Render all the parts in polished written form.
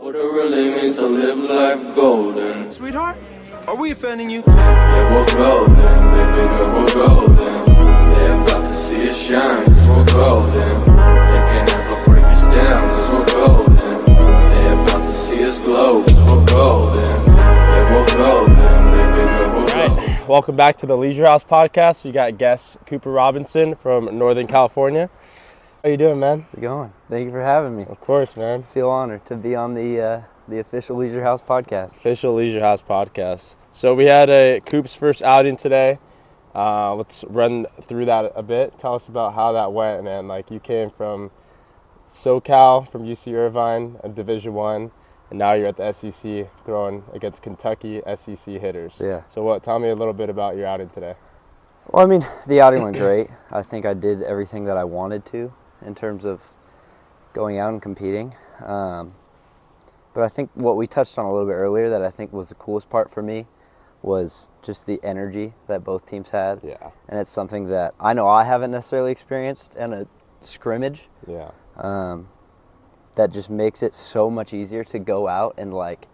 What it really means to live life golden. Sweetheart, are we offending you? Yeah, we're golden, baby girl, we're golden. They're about to see us shine, cause we're golden. They can't ever break us down, cause we're golden. They're about to see us glow, cause we're golden. Yeah, we're golden, baby girl, we're golden. All right, welcome back to the Leisure House podcast. We got guest Cooper Robinson from Northern California. How you doing, man? How's it going? Thank you for having me. Of course, man. Feel honored to be on the official Leisure House podcast. Official Leisure House podcast. So we had Coop's first outing today. Let's run through that a bit. Tell us about how that went, man. Like, you came from SoCal, from UC Irvine, a Division I, and now you're at the SEC throwing against Kentucky SEC hitters. Yeah. So tell me a little bit about your outing today. Well, I mean, the outing went great. I think I did everything that I wanted to in terms of going out and competing. But I think what we touched on a little bit earlier that I think was the coolest part for me was just the energy that both teams had. Yeah. And it's something that I know I haven't necessarily experienced in a scrimmage. Yeah. That just makes it so much easier to go out and, like,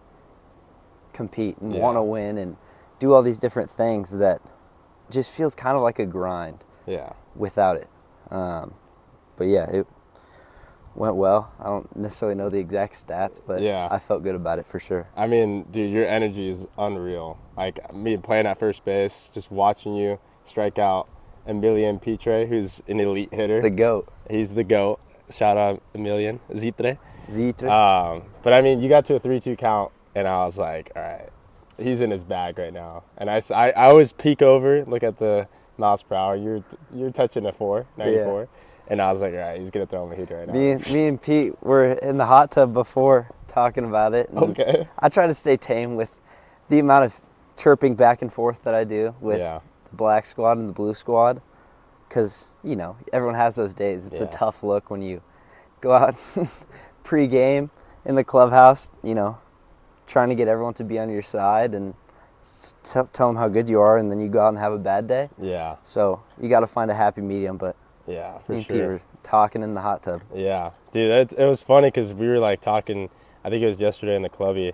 compete and want to win and do all these different things that just feels kind of like a grind without it. But yeah, it went well. I don't necessarily know the exact stats, but I felt good about it for sure. I mean, dude, your energy is unreal. Like, me playing at first base, just watching you strike out Emilian Pitre, who's an elite hitter. The GOAT. He's the GOAT. Shout out Emilian. Zitre. Zitre. But, I mean, you got to a 3-2 count, and I was like, all right, he's in his bag right now. And I always peek over, look at the miles per hour. You're touching a 94. Yeah. And I was like, all right, he's going to throw him a heater right now. Me and Pete were in the hot tub before talking about it. And okay. I try to stay tame with the amount of chirping back and forth that I do with the black squad and the blue squad. Because, you know, everyone has those days. It's a tough look when you go out pre-game in the clubhouse, you know, trying to get everyone to be on your side and tell them how good you are, and then you go out and have a bad day. Yeah. So you got to find a happy medium, but yeah, for me and sure. Pete were talking in the hot tub. Yeah, dude, it was funny because we were like talking. I think it was yesterday in the clubby,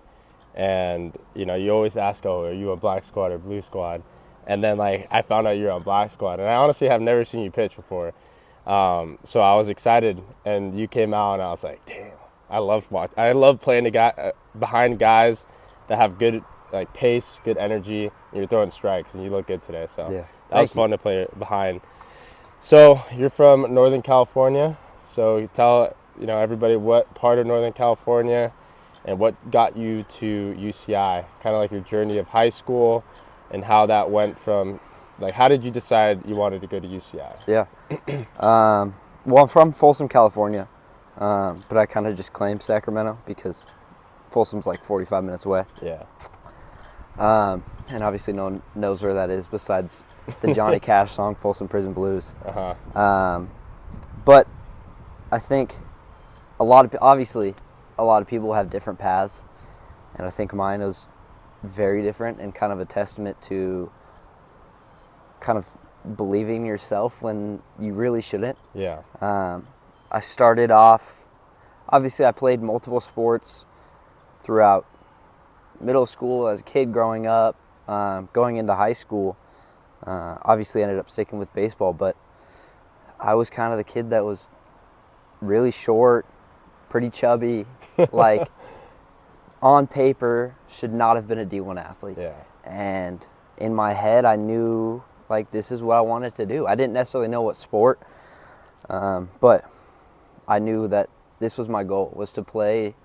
and you know, you always ask, "Oh, are you a black squad or blue squad?" And then like I found out you're on black squad, and I honestly have never seen you pitch before. So I was excited, and you came out, and I was like, "Damn, I love playing behind guys that have good like pace, good energy. And you're throwing strikes, and you look good today. So that was fun to play behind." So you're from Northern California. So tell everybody what part of Northern California and what got you to UCI. Kind of like your journey of high school and how that went from, like, how did you decide you wanted to go to UCI? Yeah. Well, I'm from Folsom, California, but I kind of just claimed Sacramento because Folsom's like 45 minutes away. Yeah. And obviously no one knows where that is besides the Johnny Cash song, Folsom Prison Blues. Uh-huh. But I think a lot of people have different paths, and I think mine was very different and kind of a testament to kind of believing yourself when you really shouldn't. Yeah. I started off, obviously I played multiple sports throughout middle school, as a kid growing up, going into high school. Obviously ended up sticking with baseball, but I was kind of the kid that was really short, pretty chubby, like on paper should not have been a D1 athlete. Yeah. And in my head I knew, like, this is what I wanted to do. I didn't necessarily know what sport, but I knew that this was my goal, was to play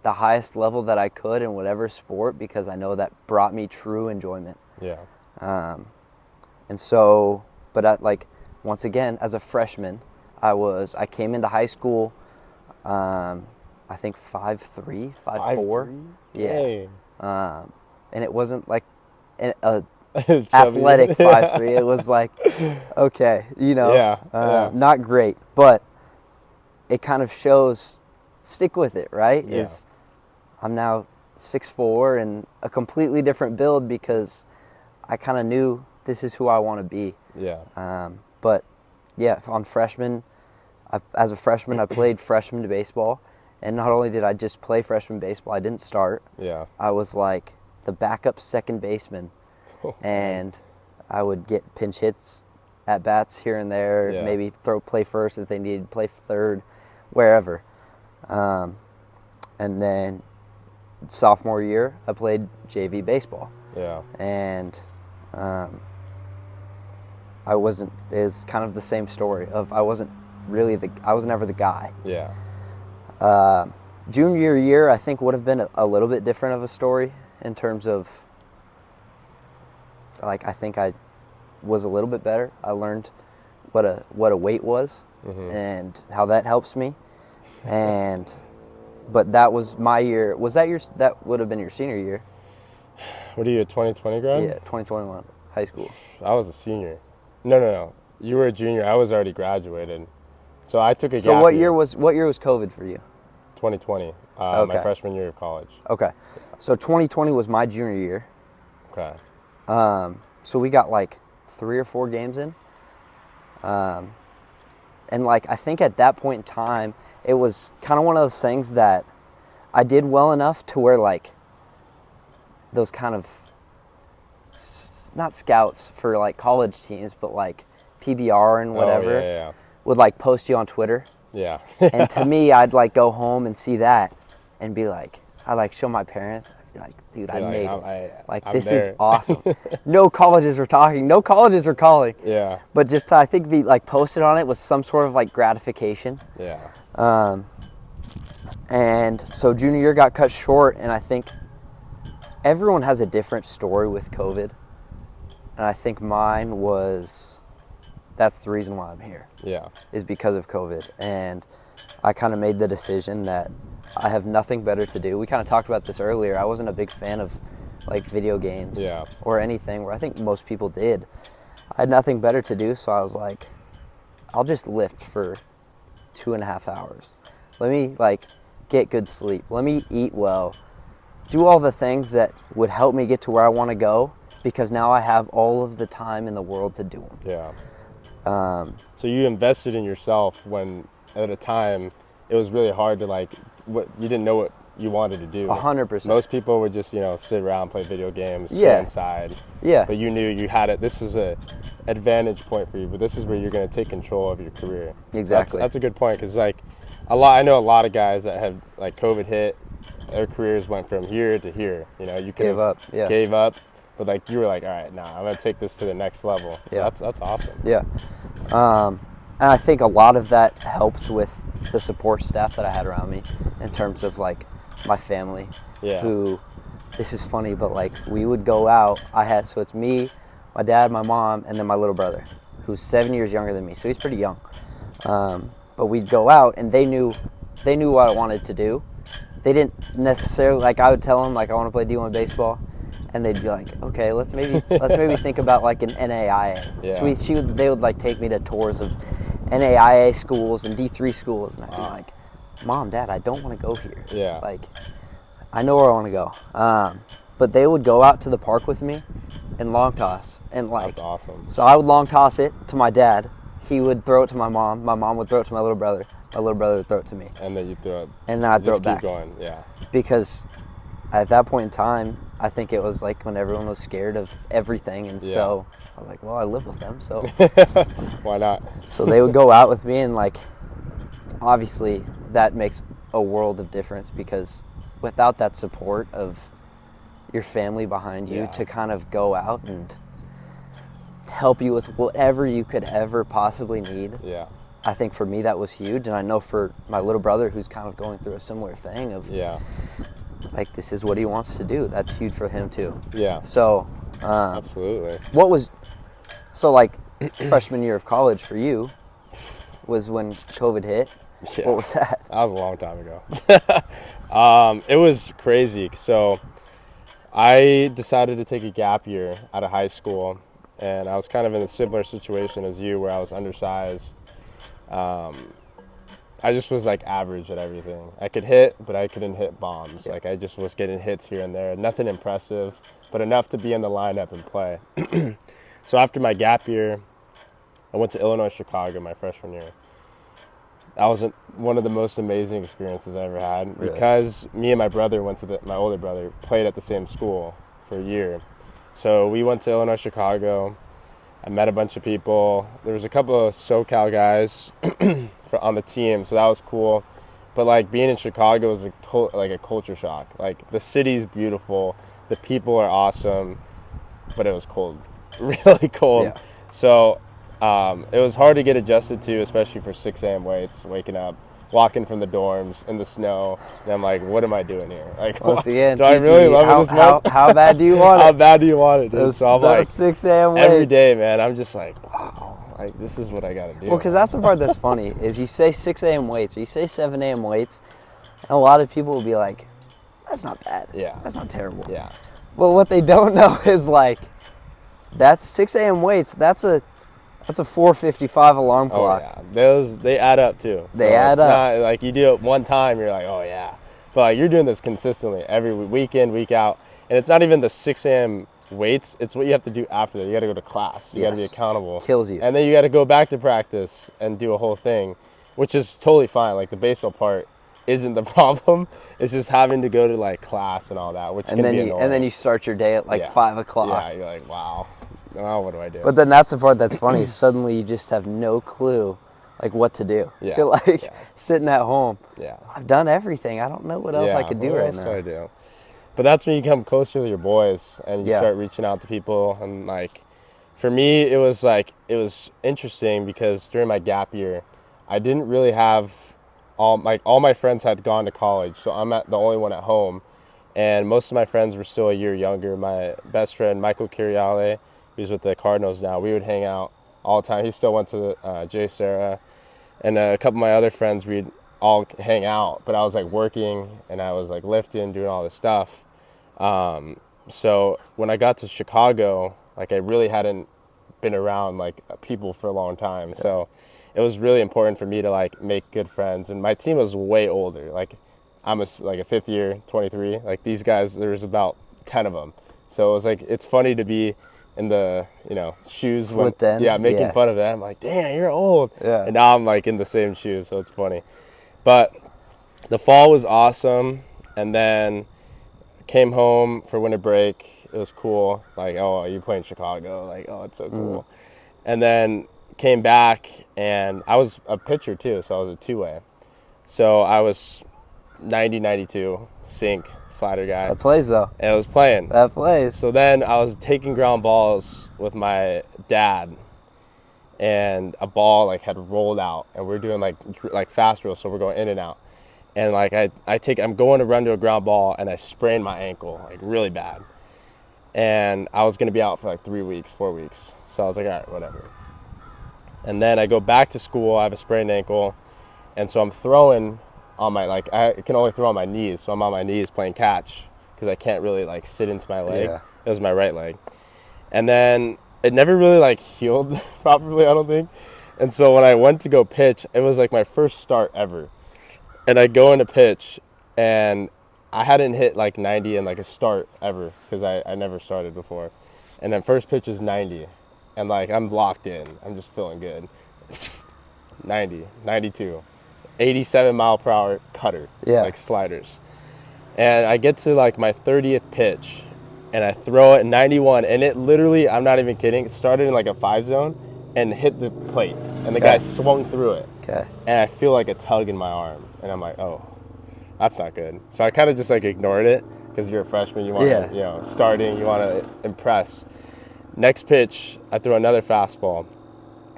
the highest level that I could in whatever sport, because I know that brought me true enjoyment. Yeah. And so, but once again, as a freshman, I came into high school, I think 5'3", 5'4". Yeah. And it wasn't like a athletic 5'3". It was like, okay, not great, but it kind of shows, stick with it, right? Yeah. I'm now 6'4" and a completely different build because I kind of knew this is who I want to be. Yeah. But yeah, on freshman, as a freshman, I played freshman baseball, And not only did I just play freshman baseball, I didn't start. Yeah. I was like the backup second baseman, and I would get pinch hits at bats here and there, Yeah. maybe play first if they needed to play third, wherever. And then sophomore year, I played JV baseball, Yeah. and I wasn't. It's kind of the same story of I was never the guy. Yeah. Junior year, I think, would have been a little bit different of a story in terms of, like, I think I was a little bit better. I learned what a weight was and how that helps me. But that was my year. That would have been your senior year? What are you, a 2020 grad? Yeah, 2021, high school. I was a senior. No. You were a junior. I was already graduated. So I took a So gap what year was COVID for you? 2020, my Okay. freshman year of college. Okay, so 2020 was my junior year. Okay. So we got like 3 or 4 games in. And like, I think at that point in time, it was kind of one of those things that I did well enough to where, like, those kind of, not scouts for like college teams, but like PBR and whatever, Oh, would like post you on Twitter. yeah. And to me, I'd like go home and see that and be like, I like show my parents, I'd be like, dude, I You're made like, it. I'm This is there. awesome. No colleges were talking, no colleges were calling. Yeah. But just to, I think, be like posted on it was some sort of like gratification. Yeah. And so junior year got cut short, and I think everyone has a different story with COVID. And I think mine was, that's the reason why I'm here, Yeah. is because of COVID. And I kind of made the decision that I have nothing better to do. We kind of talked about this earlier. I wasn't a big fan of like video games Yeah. or anything, where I think most people did. I had nothing better to do, so I was like, I'll just lift for 2.5 hours. Let me like get good sleep. Let me eat well. Do all the things that would help me get to where I want to go, because now I have all of the time in the world to do them. Yeah. So you invested in yourself when, at a time, it was really hard to like, what you didn't know what you wanted to do. 100%. Most people would just, sit around, play video games, Yeah. stay inside. Yeah. But you knew you had it. This was a advantage point for you. But this is where you're going to take control of your career. Exactly. That's a good point, because like I know a lot of guys that have, like, COVID hit, their careers went from here to here. You could Gave up, yeah. Gave up. But like you were like, all right, I'm gonna take this to the next level. So Yeah. that's awesome. Yeah. And I think a lot of that helps with the support staff that I had around me, in terms of like my family, Yeah. who, this is funny, but like we would go out. So it's me, my dad, my mom, and then my little brother, who's 7 years younger than me. So he's pretty young. But we'd go out, and they knew what I wanted to do. They didn't necessarily, like, I would tell them like I want to play D1 baseball, and they'd be like, okay, let's maybe think about like an NAIA. Yeah. So they would like take me to tours of NAIA schools and D3 schools, and I'd be like, Mom, Dad, I don't want to go here. Yeah. Like, I know where I want to go. But they would go out to the park with me and long toss, and like, That's awesome. so I would long toss it to my dad. He would throw it to my mom. My mom would throw it to my little brother. My little brother would throw it to me. And then you throw it. And then I'd throw Just it back. keep going. Yeah. Because at that point in time, I think it was like when everyone was scared of everything. And so I was like, well, I live with them. So Why not? so they would go out with me, and like, obviously that makes a world of difference, because without that support of your family behind you Yeah. to kind of go out and help you with whatever you could ever possibly need, Yeah. I think for me that was huge. And I know for my little brother, who's kind of going through a similar thing of Yeah. like, this is what he wants to do, that's huge for him too. Yeah. So Absolutely. like freshman year of college for you was when COVID hit. Yeah. What was that? That was a long time ago. It was crazy. So I decided to take a gap year out of high school, and I was kind of in a similar situation as you, where I was undersized. I just was like average at everything. I could hit, but I couldn't hit bombs. Like, I just was getting hits here and there. Nothing impressive, but enough to be in the lineup and play. So after my gap year, I went to Illinois Chicago my freshman year. that was one of the most amazing experiences I ever had Really? because me and my brother my older brother played at the same school for a year. So we went to Illinois Chicago. I met a bunch of people. There was a couple of SoCal guys on the team, so that was cool. But like being in Chicago was like a culture shock. Like the city's beautiful, the people are awesome, but it was cold, really cold. Yeah. So it was hard to get adjusted to, especially for 6 a.m. weights, waking up, walking from the dorms in the snow. And I'm like, what am I doing here? Like, Once again, do I really love it this much? How bad do you want How it? bad do you want it, dude? So I'm like, 6 a.m. weights. every day, man, I'm just like, wow, like this is what I got to do. Well, because that's the part that's funny is you say 6 a.m. weights or you say 7 a.m. weights, and a lot of people will be like, that's not bad. Yeah. That's not terrible. Yeah. But what they don't know is like, that's 6 a.m. weights. That's a 4:55 alarm Oh clock. yeah, they add up too. They So add it's up. Not, like you do it one time, you're like, oh yeah, but like, you're doing this consistently every week in, week out, and it's not even the 6 a.m. weights. It's what you have to do after that. You got to go to class. You got to be Yes. accountable. Kills you. And then you got to go back to practice and do a whole thing, which is totally fine. Like the baseball part isn't the problem. It's just having to go to like class and all that, which And can then be you annoying. and then you start your day at like Yeah. 5 o'clock. Yeah, you're like, wow. Now what do I do? But then that's the part that's funny. Suddenly you just have no clue, like what to do. Yeah, You're like yeah. sitting at home. yeah. I've done everything. I don't know what else I could do what right else do now. I do? But that's when you come closer to your boys and you Yeah. start reaching out to people. And like, for me, it was interesting because during my gap year, I didn't really have all my friends had gone to college, so I'm the only one at home, and most of my friends were still a year younger. My best friend Michael Curiale, who's with the Cardinals now, we would hang out all the time. He still went to J. Sarah, and a couple of my other friends, we'd all hang out. But I was like working and I was like lifting, doing all this stuff. So when I got to Chicago, like I really hadn't been around like people for a long time. Yeah. So it was really important for me to like make good friends. And my team was way older. Like I'm like a fifth year, 23. Like these guys, there's about 10 of them. So it was like, it's funny to be in the, shoes Flipped in. Yeah, making Yeah. fun of them. Like, damn, you're old. Yeah. And now I'm like in the same shoes, so it's funny. But the fall was awesome, and then came home for winter break. It was cool. Like, oh, are you playing Chicago? Like, oh, it's so cool. And then came back, and I was a pitcher too, so I was a two-way. So I was 90, 92, sink, slider guy. That plays though. And I was playing. That plays. So then I was taking ground balls with my dad, and a ball like had rolled out, and we're doing like fast drills, so we're going in and out. And like I'm going to run to a ground ball, and I sprained my ankle like really bad. And I was gonna be out for like 3 weeks, 4 weeks. So I was like, all right, whatever. And then I go back to school. I have a sprained ankle, and so I'm throwing on my I can only throw on my knees, so I'm on my knees playing catch because I can't really like sit into my leg. Yeah. It was my right leg, and then it never really like healed properly, I don't think. And so when I went to go pitch, it was like my first start ever, and I go into pitch, and I hadn't hit like 90 in like a start ever because I never started before, and then first pitch is 90, and like I'm locked in, I'm just feeling good. 90, 92. 87 mile per hour cutter, like sliders. And I get to like my 30th pitch, and I throw it 91, and it literally, I'm not even kidding, started in like a 5 zone and hit the plate, and the guy swung through it. Okay. And I feel like a tug in my arm, and I'm like, oh, that's not good. So I kind of just like ignored it because you're a freshman, you want to, starting, you want to impress. Next pitch, I throw another fastball,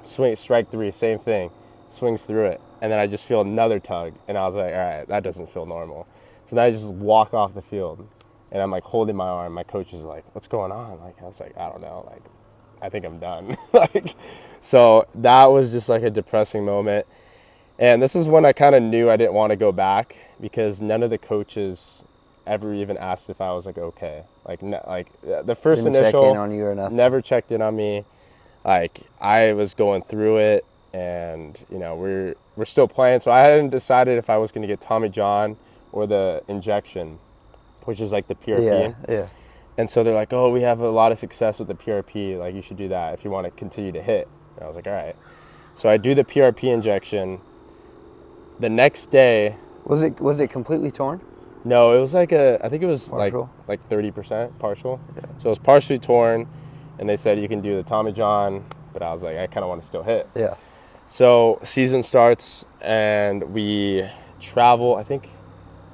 swing, strike 3, same thing, swings through it. And then I just feel another tug, and I was like, all right, that doesn't feel normal. So then I just walk off the field, and I'm like holding my arm. My coach is like, what's going on? Like, I was like, I don't know. Like, I think I'm done. So that was just like a depressing moment. And this is when I kind of knew I didn't want to go back because none of the coaches ever even asked if I was like okay. The first Didn't initial check in on you or nothing. never checked in on me. Like I was going through it, and we're still playing. So I hadn't decided if I was going to get Tommy John or the injection, which is like the PRP. Yeah. And so they're like, oh, we have a lot of success with the PRP. Like, you should do that if you want to continue to hit. And I was like, all right. So I do the PRP injection, the next day, Was it completely torn? no, it was like I think it was Partial? like 30% partial. So it was partially torn, and they said you can do the Tommy John, but I was like, I kind of want to still hit. Yeah. So season starts, and we travel.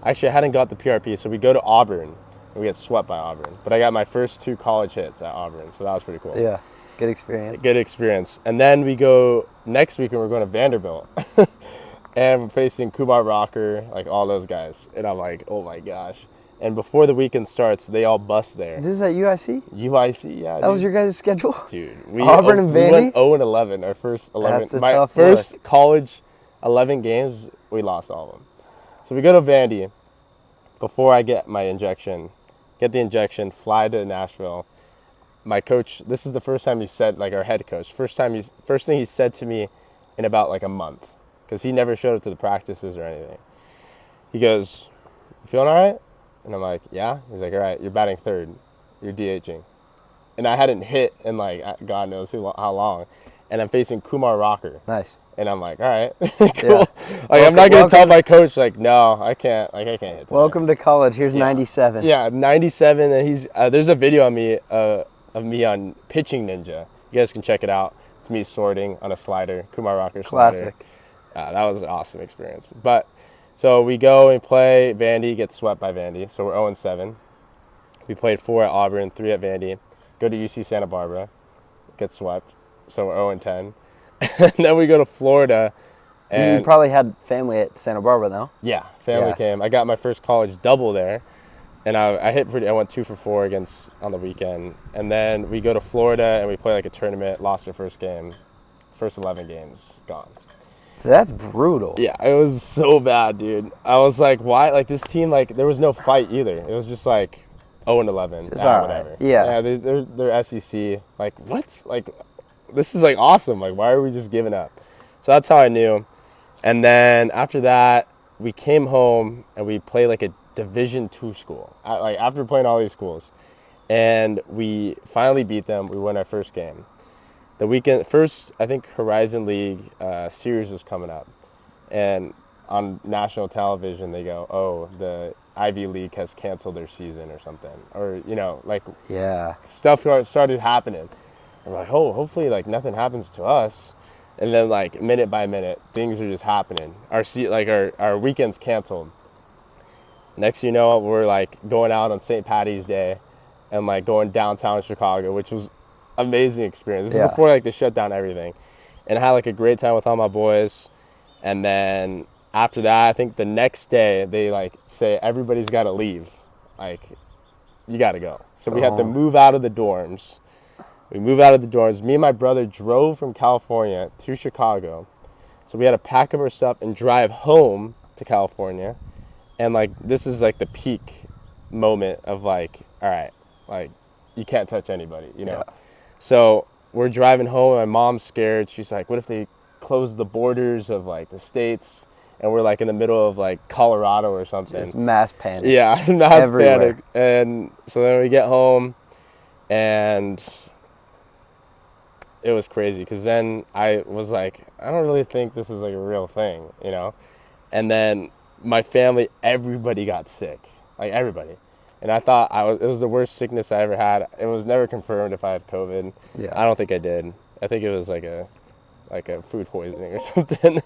Actually, I hadn't got the PRP, so we go to Auburn, and we get swept by Auburn. But I got my first 2 college hits at Auburn, so that was pretty cool. Yeah. Good experience. Good experience. And then we go next week, and we're going to Vanderbilt. And we're facing Kumar Rocker, like all those guys. And I'm like, oh my gosh. And before the weekend starts, they all bust there. This is at UIC? UIC, yeah. That was your guys' schedule? Dude, Auburn and we Vandy? went 0-11. Our first 11. That's a my tough first college 11 games, we lost all of them. So we go to Vandy before I get my injection. Get the injection, fly to Nashville. My coach, this is the first time he said, like our head coach, first thing he said to me in about like a month, because he never showed up to the practices or anything. He goes, "You feeling all right?" And I'm like, "Yeah." He's like, "All right, you're batting third. You're DHing." And I hadn't hit in like God knows how long. And I'm facing Kumar Rocker. Nice. And I'm like, all right, cool. Yeah. Like, I'm not going to tell my coach, like, no, I can't. Like, I can't hit today. Welcome to college. Here's 97. Yeah, 97. And he's there's a video of me on Pitching Ninja. You guys can check it out. It's me sorting on a slider, Kumar Rocker slider. Classic. That was an awesome experience. But so we go and play Vandy, get swept by Vandy. So we're 0-7. We played 4 at Auburn, 3 at Vandy. Go to UC Santa Barbara, get swept. So we're 0-10. And then we go to Florida. And You probably had family at Santa Barbara, though. yeah, family Yeah. came. I got my first college double there. And I went 2 for 4 on the weekend. And then we go to Florida and we play like a tournament, lost our first game. First 11 games, gone. That's brutal. Yeah, it was so bad, dude. I was like, why? Like, this team, like, there was no fight either. It was just like 0-11. It's all right. Whatever. Yeah. They're SEC. Like, what? Like, this is like awesome. Like, why are we just giving up? So that's how I knew. And then after that, we came home and we played like a Division II school. Like, after playing all these schools, and we finally beat them. We won our first game. The weekend first, I think Horizon League series was coming up, and on national television they go, "Oh, the Ivy League has canceled their season or something," or like Yeah. stuff started happening. I'm like, "Oh, hopefully like nothing happens to us," and then like minute by minute, things are just happening. Our weekend's canceled. Next thing you know, we're like going out on St. Patty's Day, and like going downtown Chicago, which was amazing experience. This Yeah. is before like they shut down everything, and I had like a great time with all my boys. And then after that, I think the next day they like say everybody's got to leave, like you got to go. So we have to move out of the dorms. We move out of the dorms. Me and my brother drove from California to Chicago, so we had to pack up our stuff and drive home to California. And like this is like the peak moment of like, all right, like you can't touch anybody, Yeah. So we're driving home, and my mom's scared. She's like, what if they close the borders of like the states and we're like in the middle of like Colorado or something? Just mass panic. Yeah, mass Everywhere. panic. And so then we get home, and it was crazy because then I was like, I don't really think this is like a real thing, And then my family, everybody got sick, like everybody. And I thought it was the worst sickness I ever had. It was never confirmed if I had COVID. Yeah. I don't think I did. I think it was like a food poisoning or something.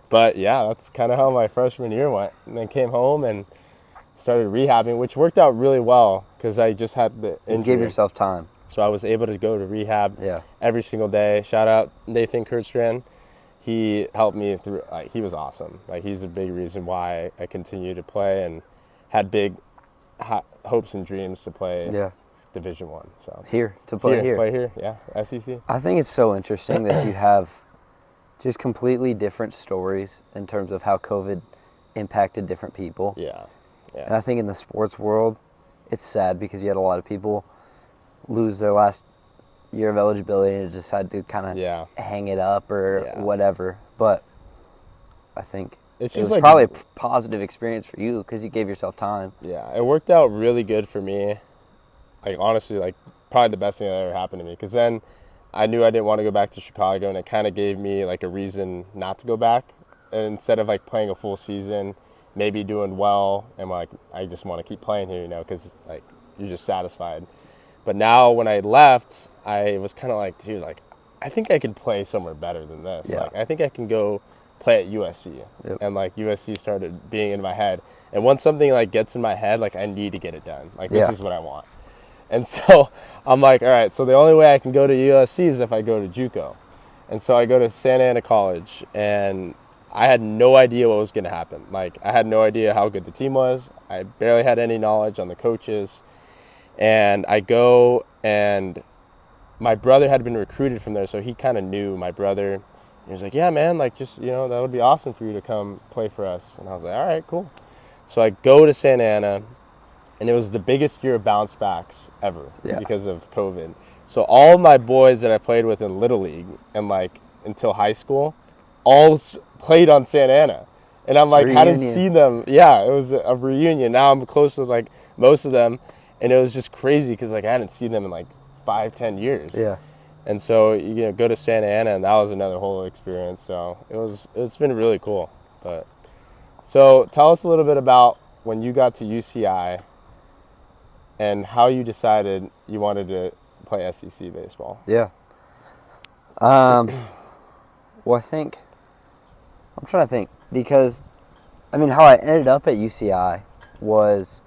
But yeah, that's kind of how my freshman year went. And then came home and started rehabbing, which worked out really well because I just had the injury. You gave yourself time. So I was able to go to rehab Yeah. every single day. Shout out Nathan Kurtstrand. He helped me through. Like, he was awesome. Like, he's a big reason why I continue to play and had big hopes and dreams to play Division I. So Play here. Yeah, SEC. I think it's so interesting that you have just completely different stories in terms of how COVID impacted different people. Yeah. And I think in the sports world, it's sad because you had a lot of people lose their last year of eligibility and decide to kind of hang it up or whatever. But I think it was like, probably a positive experience for you because you gave yourself time. Yeah, it worked out really good for me. Like, honestly, like, probably the best thing that ever happened to me. Because then I knew I didn't want to go back to Chicago, and it kind of gave me, like, a reason not to go back. instead of like playing a full season, maybe doing well, and like I just want to keep playing here, because like you're just satisfied. But now when I left, I was kind of like, dude, like I think I could play somewhere better than this. Yeah. Like I think I can go play at USC. Yep. And like USC started being in my head. And once something like gets in my head, like I need to get it done. Like this Yeah. is what I want. And so I'm like, all right, so the only way I can go to USC is if I go to JUCO. And so I go to Santa Ana College, and I had no idea what was going to happen. Like I had no idea how good the team was. I barely had any knowledge on the coaches. And I go, and my brother had been recruited from there, so he kind of knew my brother. He was like, yeah, man, like just, that would be awesome for you to come play for us. And I was like, all right, cool. So I go to Santa Ana, and it was the biggest year of bounce backs ever because of COVID. So all my boys that I played with in Little League and like until high school all played on Santa Ana. And I'm like, hadn't seen them. Yeah, it was a reunion. Now I'm close with like most of them. And it was just crazy because like I hadn't seen them in like 5-10 years. Yeah. And so go to Santa Ana, and that was another whole experience. So it's been really cool. But so tell us a little bit about when you got to UCI and how you decided you wanted to play SEC baseball. Yeah. Well, I'm trying to think, because how I ended up at UCI was,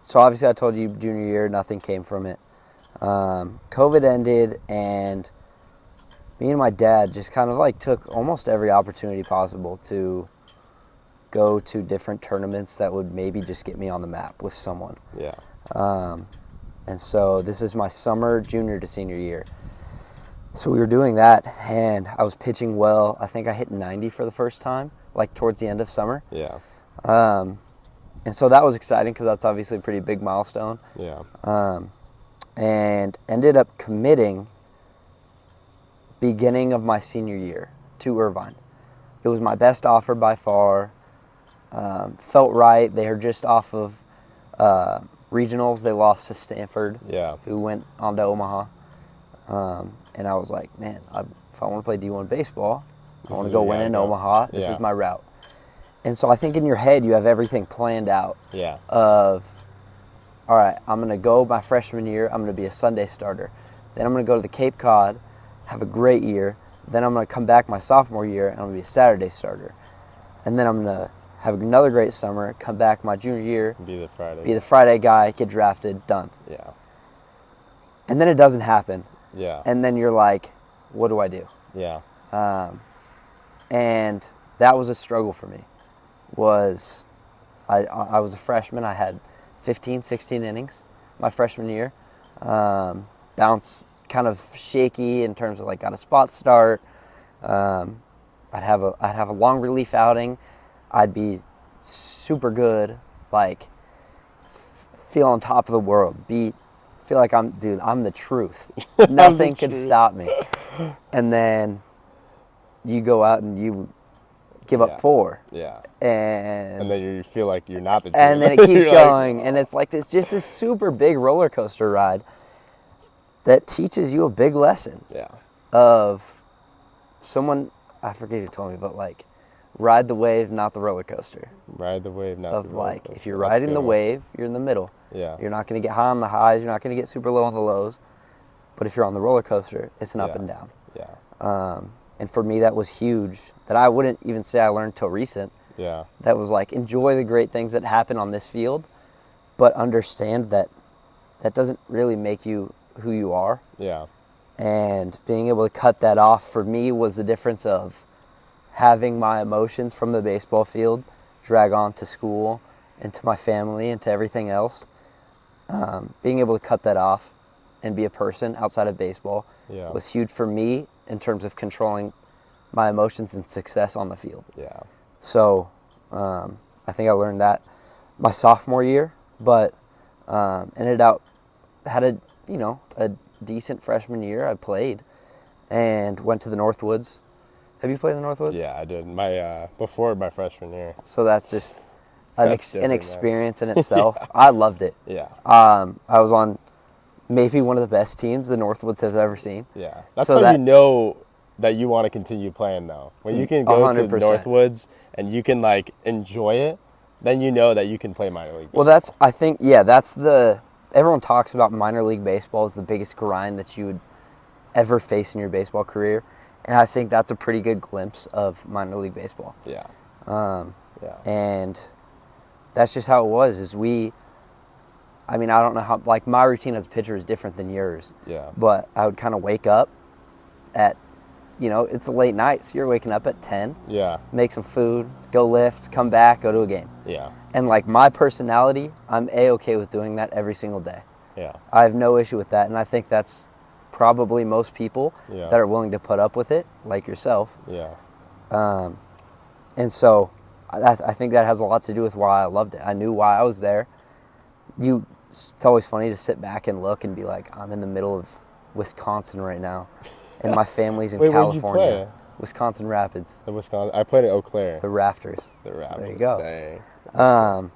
so obviously I told you junior year, nothing came from it. COVID ended, and me and my dad just kind of like took almost every opportunity possible to go to different tournaments that would maybe just get me on the map with someone. Yeah. And so this is my summer junior to senior year. So we were doing that, and I was pitching well. I think I hit 90 for the first time, like towards the end of summer. Yeah. And so that was exciting because that's obviously a pretty big milestone. Yeah. And ended up committing beginning of my senior year to Irvine. It was my best offer by far. Felt right. They were just off of regionals. They lost to Stanford, who went on to Omaha. And I was like, man, if I want to play D1 baseball, I want to go win in Omaha. This is my route. And so I think in your head you have everything planned out. Yeah. Of, all right, I'm going to go my freshman year. I'm going to be a Sunday starter. Then I'm going to go to the Cape Cod, have a great year. Then I'm going to come back my sophomore year, and I'm going to be a Saturday starter. And then I'm going to have another great summer, come back my junior year. Be the Friday guy, get drafted, done. Yeah. And then it doesn't happen. Yeah. And then you're like, what do I do? Yeah. And that was a struggle for me. I was a freshman. I had 15, 16 innings my freshman year. Bounce kind of shaky in terms of like got a spot start. I'd have a long relief outing. I'd be super good, like feel on top of the world. Feel like I'm the truth. Nothing could stop me. And then you go out and you give up 4. Yeah. And then you feel like you're not the truth. And then it keeps going, and it's like this super big roller coaster ride that teaches you a big lesson. Yeah. Of someone, I forget who told me, but like ride the wave, not the roller coaster. Ride the wave, not the roller coaster. If you're riding the wave, you're in the middle. Yeah. You're not going to get high on the highs. You're not going to get super low on the lows. But if you're on the roller coaster, it's an up and down. Yeah. And for me, that was huge. That I wouldn't even say I learned till recent. Yeah. That was like, enjoy the great things that happen on this field, but understand that that doesn't really make you who you are. Yeah. And being able to cut that off for me was the difference of having my emotions from the baseball field drag on to school and to my family and to everything else. Being able to cut that off and be a person outside of baseball was huge for me in terms of controlling my emotions and success on the field. Yeah. So I think I learned that my sophomore year, but had a decent freshman year. I played and went to the Northwoods. Have you played in the Northwoods? Yeah, I did. Before my freshman year. So that's just an experience in itself. Yeah. I loved it. Yeah. I was on maybe one of the best teams the Northwoods have ever seen. Yeah. That's how you know that you want to continue playing though. When you can go to 100%. Northwoods and you can like enjoy it, then you know that you can play minor league baseball. Well, I think, everyone talks about minor league baseball as the biggest grind that you would ever face in your baseball career. And I think that's a pretty good glimpse of minor league baseball. Yeah. Yeah. And that's just how it was, I don't know how, like, my routine as a pitcher is different than yours. Yeah. But I would kind of wake up at, it's a late night, so you're waking up at 10. Yeah. Make some food, go lift, come back, go to a game. Yeah. And, like, my personality, I'm A-okay with doing that every single day. Yeah. I have no issue with that, and I think that's probably most people Yeah. that are willing to put up with it, like yourself. Yeah. And so I think that has a lot to do with why I loved it. I knew why I was there. It's always funny to sit back and look and be like, I'm in the middle of Wisconsin right now, and my family's in Wait, California. where'd you play? Wisconsin Rapids. In Wisconsin. I played at Eau Claire. The Rafters. The Raptors. There you go. Dang.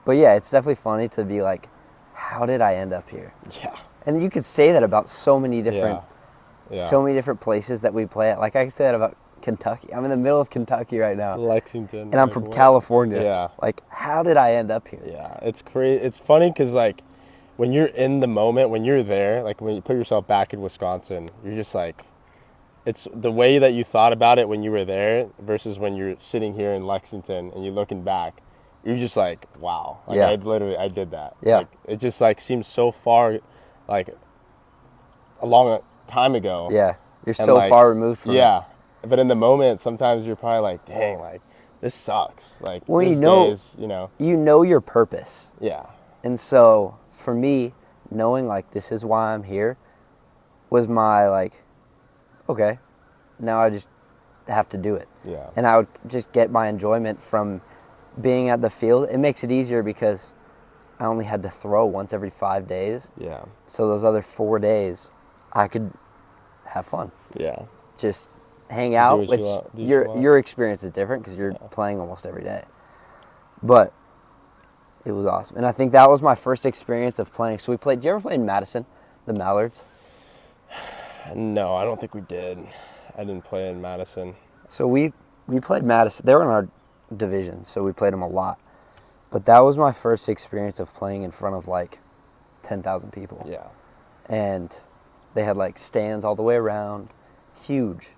But yeah, it's definitely funny to be like, how did I end up here? Yeah. And you could say that about so many different, Yeah. so many different places that we play at. Like I could say that about Kentucky. I'm in the middle of Kentucky right now, Lexington. and I'm like, from what? California. Yeah. Like, how did I end up here? Yeah, it's crazy. It's funny because like when you're in the moment, when you're there, like when you put yourself back in Wisconsin, you're just like, it's the way that you thought about it when you were there versus when you're sitting here in Lexington and you're looking back. You're just like, wow. Like Yeah. I did that. Yeah. Like, it just like seems so far, like a long time ago. Yeah, you're And, so like, far removed from it. Yeah. But in the moment, sometimes you're probably like, dang, like this sucks. Like, Well, this you know- day is, You know your purpose. yeah. And so for me, knowing like this is why I'm here was my like, okay, now I just have to do it. Yeah. And I would just get my enjoyment from being at the field. It makes it easier because I only had to throw once every 5 days. Yeah. So those other 4 days, I could have fun. Yeah. Just hang out, what which you want- do what you want. your experience is different because you're playing almost every day. But it was awesome. And I think that was my first experience of playing. So did you ever play in Madison, the Mallards? No, I don't think we did. I didn't play in Madison. So we played Madison. They were in our division, so we played them a lot. But that was my first experience of playing in front of like 10,000 people. Yeah. And they had like stands all the way around, huge.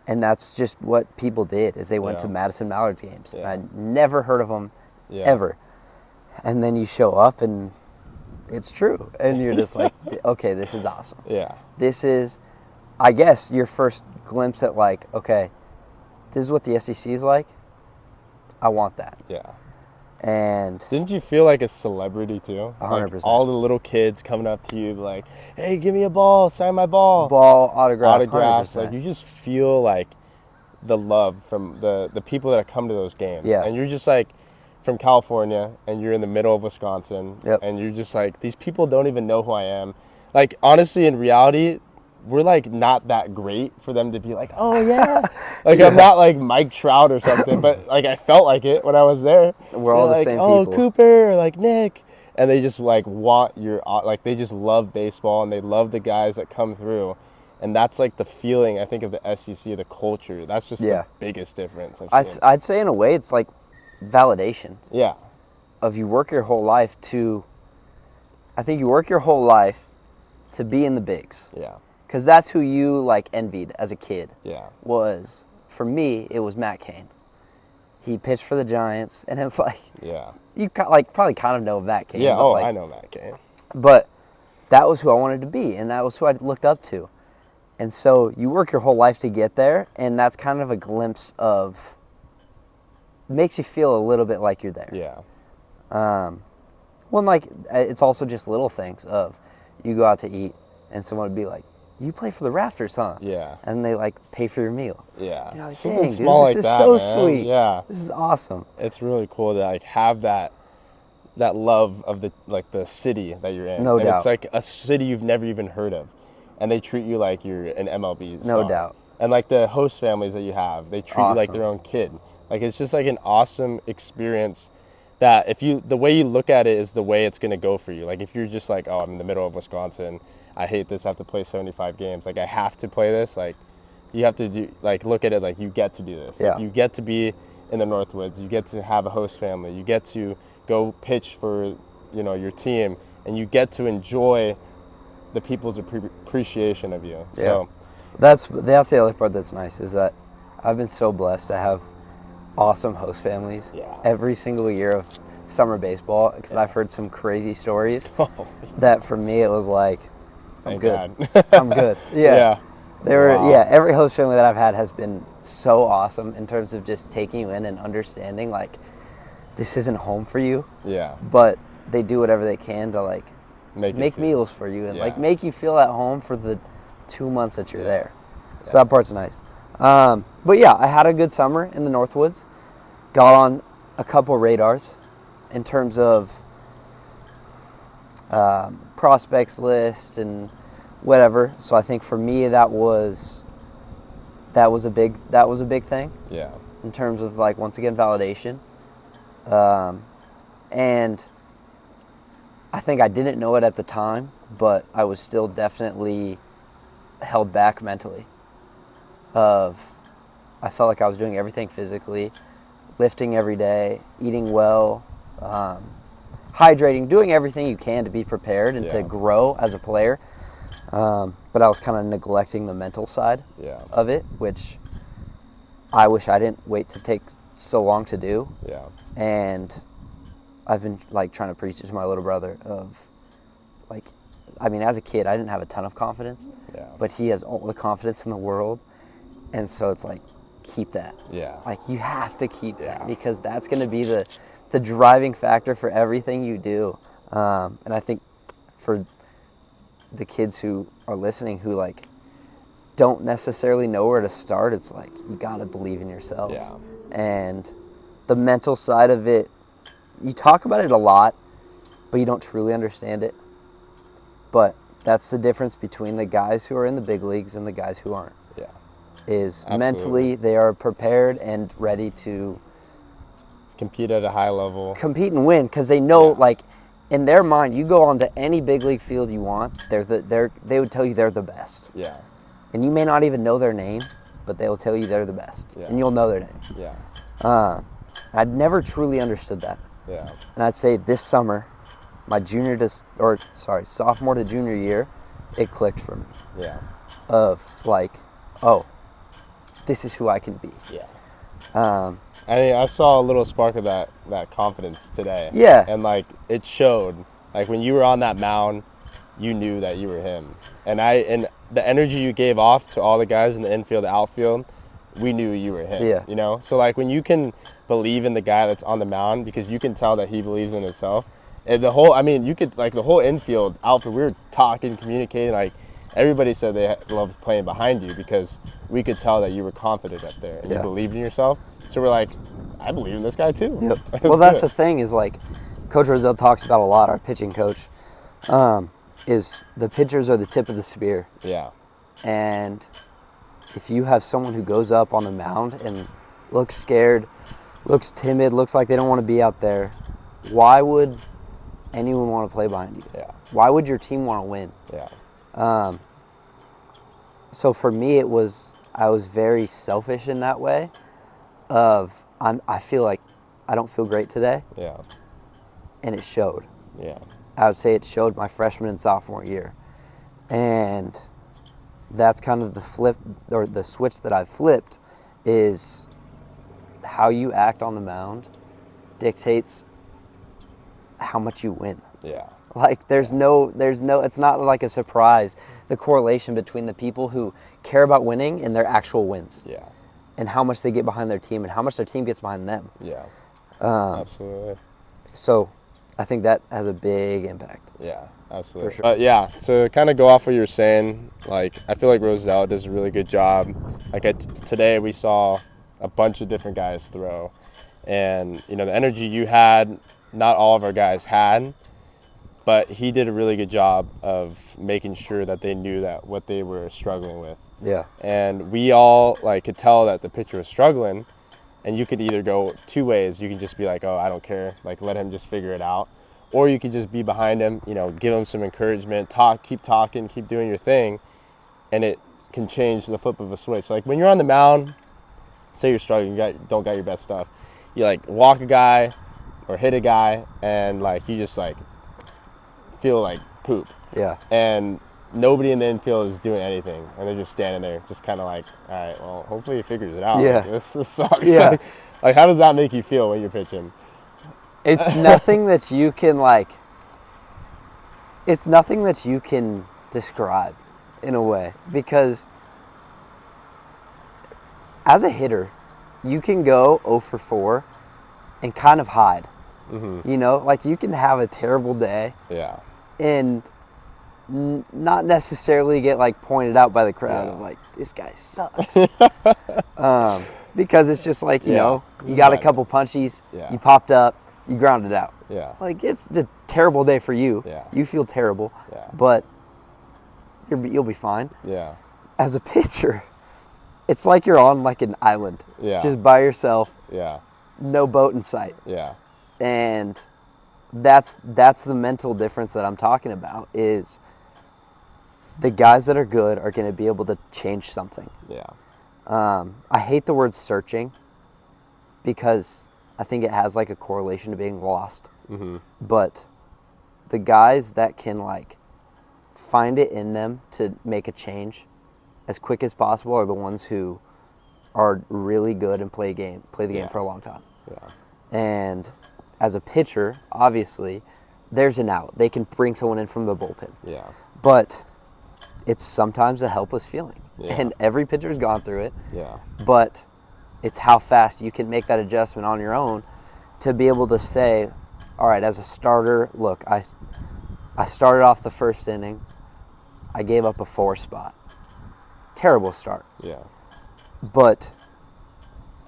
And that's just what people did, is they went to Yeah. Madison Mallards games. Yeah. And I'd never heard of them Yeah. ever. And then you show up and it's true. And you're just like, okay, this is awesome. Yeah. This is, I guess, your first glimpse at like, okay, this is what the SEC is like. I want that. Yeah. And Didn't you feel like a celebrity too? 100%. Like, all the little kids coming up to you like, "Hey, give me a ball, sign my ball." ball autograph, Autographs. 100%. Like you just feel like the love from the people that come to those games. Yeah. And you're just like from California and you're in the middle of Wisconsin. Yep. And you're just like, these people don't even know who I am. Like honestly, in reality, we're like not that great for them to be like, oh yeah. Like I'm not like Mike Trout or something, but like I felt like it when I was there. We're all They're the like, same oh, people. Cooper, or like Nick. And they just like want your, like they just love baseball and they love the guys that come through. And that's like the feeling, I think, of the SEC, the culture. That's just Yeah. the biggest difference I've seen. I'd say in a way it's like validation Yeah. of you work your whole life to, I think you work your whole life to be in the bigs. Yeah. Because that's who you like envied as a kid. Yeah. Was, for me, it was Matt Cain. He pitched for the Giants, and it's like, Yeah. you like probably kind of know Matt Cain. Yeah. but Oh, like, I know Matt Cain. But that was who I wanted to be, and that was who I looked up to. And so you work your whole life to get there, and that's kind of a glimpse of, makes you feel a little bit like you're there. Yeah. Well, like, it's also just little things of, you go out to eat, and someone would be like, you play for the Rafters, huh? Yeah. And they like pay for your meal. Yeah. You're like, Something dang, small dude, like this that, is so man. sweet. Yeah. This is awesome. It's really cool to like have that love of the like the city that you're in. No and doubt. It's like a city you've never even heard of, and they treat you like you're an MLB star. No doubt. And like the host families that you have, they treat you like Awesome. their own kid. Like it's just like an awesome experience that the way you look at it is the way it's going to go for you. Like if you're just like, oh, I'm in the middle of Wisconsin, I hate this, I have to play 75 games, like I have to play this, like you have to do, like look at it like you get to do this. Yeah. Like, you get to be in the Northwoods, you get to have a host family, you get to go pitch for, you know, your team, and you get to enjoy the people's appreciation of you. Yeah. So That's the other part that's nice, is that I've been so blessed to have awesome host families every single year of summer baseball, because I've heard some crazy stories that for me it was like, I'm thank good. God. I'm good. Yeah. They were, Wow. every host family that I've had has been so awesome in terms of just taking you in and understanding, like, this isn't home for you, Yeah. but they do whatever they can to, like, Make make meals for you and, like, Yeah. make you feel at home for the 2 months that you're there. So that part's nice. But yeah, I had a good summer in the Northwoods. Got on a couple radars in terms of prospects list and whatever. So I think for me that was a big thing Yeah. in terms of, like, once again, validation. And I think I didn't know it at the time, but I was still definitely held back mentally. I felt like I was doing everything physically, lifting every day, eating well, hydrating, doing everything you can to be prepared and to Yeah. grow as a player. But I was kind of neglecting the mental side Yeah. of it, which I wish I didn't wait to take so long to do. Yeah. And I've been, like, trying to preach it to my little brother of, like, I mean, as a kid, I didn't have a ton of confidence, Yeah. but he has all the confidence in the world. And so it's like, keep that. Yeah. Like, you have to keep Yeah. that, because that's going to be the driving factor for everything you do. And I think for the kids who are listening who, like, don't necessarily know where to start, it's like, you got to believe in yourself. Yeah. And the mental side of it, you talk about it a lot, but you don't truly understand it. But that's the difference between the guys who are in the big leagues and the guys who aren't. Yeah. Is Absolutely. mentally they are prepared and ready to Compete at a high level. compete and win, because they know, Yeah. like, in their mind, you go onto any big league field you want, they would tell you they're the best. Yeah. And you may not even know their name, but they'll tell you they're the best. Yeah. And you'll know their name. Yeah. I'd never truly understood that. Yeah. And I'd say this summer, my sophomore to junior year, it clicked for me. Yeah. Of, like, oh, this is who I can be. Yeah. I mean, I saw a little spark of that confidence today. Yeah. And, like, it showed. Like, when you were on that mound, you knew that you were him. And the energy you gave off to all the guys in the infield, the outfield, we knew you were him. Yeah. You know? So, like, when you can believe in the guy that's on the mound, because you can tell that he believes in himself, and the whole infield, outfield, we were talking, communicating, like, everybody said they loved playing behind you because we could tell that you were confident up there and you believed in yourself. So we're like, I believe in this guy too. Yep. Well, that's the thing, is, like, Coach Roselle talks about a lot, our pitching coach, is the pitchers are the tip of the spear. Yeah. And if you have someone who goes up on the mound and looks scared, looks timid, looks like they don't want to be out there, why would anyone want to play behind you? Yeah. Why would your team want to win? Yeah. So for me, I was very selfish in that way. I feel like I don't feel great today, Yeah. and it showed. Yeah. I would say it showed my freshman and sophomore year, and that's kind of the flip, or the switch that I've flipped, is how you act on the mound dictates how much you win. Yeah. Like, there's no, it's not like a surprise, the correlation between the people who care about winning and their actual wins, Yeah. and how much they get behind their team and how much their team gets behind them. Yeah. Absolutely. So I think that has a big impact. Yeah, absolutely. For sure. But yeah, to kind of go off what you were saying, like, I feel like Roselle does a really good job. Like, today we saw a bunch of different guys throw, and, you know, the energy you had, not all of our guys had, but he did a really good job of making sure that they knew that what they were struggling with. Yeah. And we all, like, could tell that the pitcher was struggling, And you could either go two ways. You can just be like, oh, I don't care. Like, let him just figure it out. Or you could just be behind him, you know, give him some encouragement, keep talking, keep doing your thing. And it can change the flip of a switch. Like, when you're on the mound, say you're struggling, don't got your best stuff. You, like, walk a guy or hit a guy, and, like, you just, like, feel like poop. Yeah. And nobody in the infield is doing anything, and they're just standing there, just kind of like, all right, well, hopefully he figures it out. Yeah. Like, this sucks. Yeah. Like, how does that make you feel when you're pitching? It's nothing that you can, like, it's nothing that you can describe in a way, because as a hitter, you can go 0 for 4 and kind of hide. Mm-hmm. You know, like, you can have a terrible day Yeah. and not necessarily get, like, pointed out by the crowd of, like, this guy sucks. Because it's just like, you know, you got a couple punchies, you popped up, you grounded out. Yeah. Like, it's a terrible day for you. Yeah. You feel terrible, Yeah. but you'll be fine. Yeah. As a pitcher, it's like you're on, like, an island. Yeah. Just by yourself, Yeah. no boat in sight. Yeah. And that's the mental difference that I'm talking about, is the guys that are good are going to be able to change something. Yeah. I hate the word searching, because I think it has, like, a correlation to being lost. Mm-hmm. But the guys that can, like, find it in them to make a change as quick as possible are the ones who are really good and play the game for a long time. Yeah. And as a pitcher, obviously, there's an out. They can bring someone in from the bullpen. Yeah. But it's sometimes a helpless feeling. Yeah. And every pitcher's gone through it. Yeah. But it's how fast you can make that adjustment on your own to be able to say, all right, as a starter, look, I started off the first inning. I gave up a 4 spot. Terrible start. Yeah. But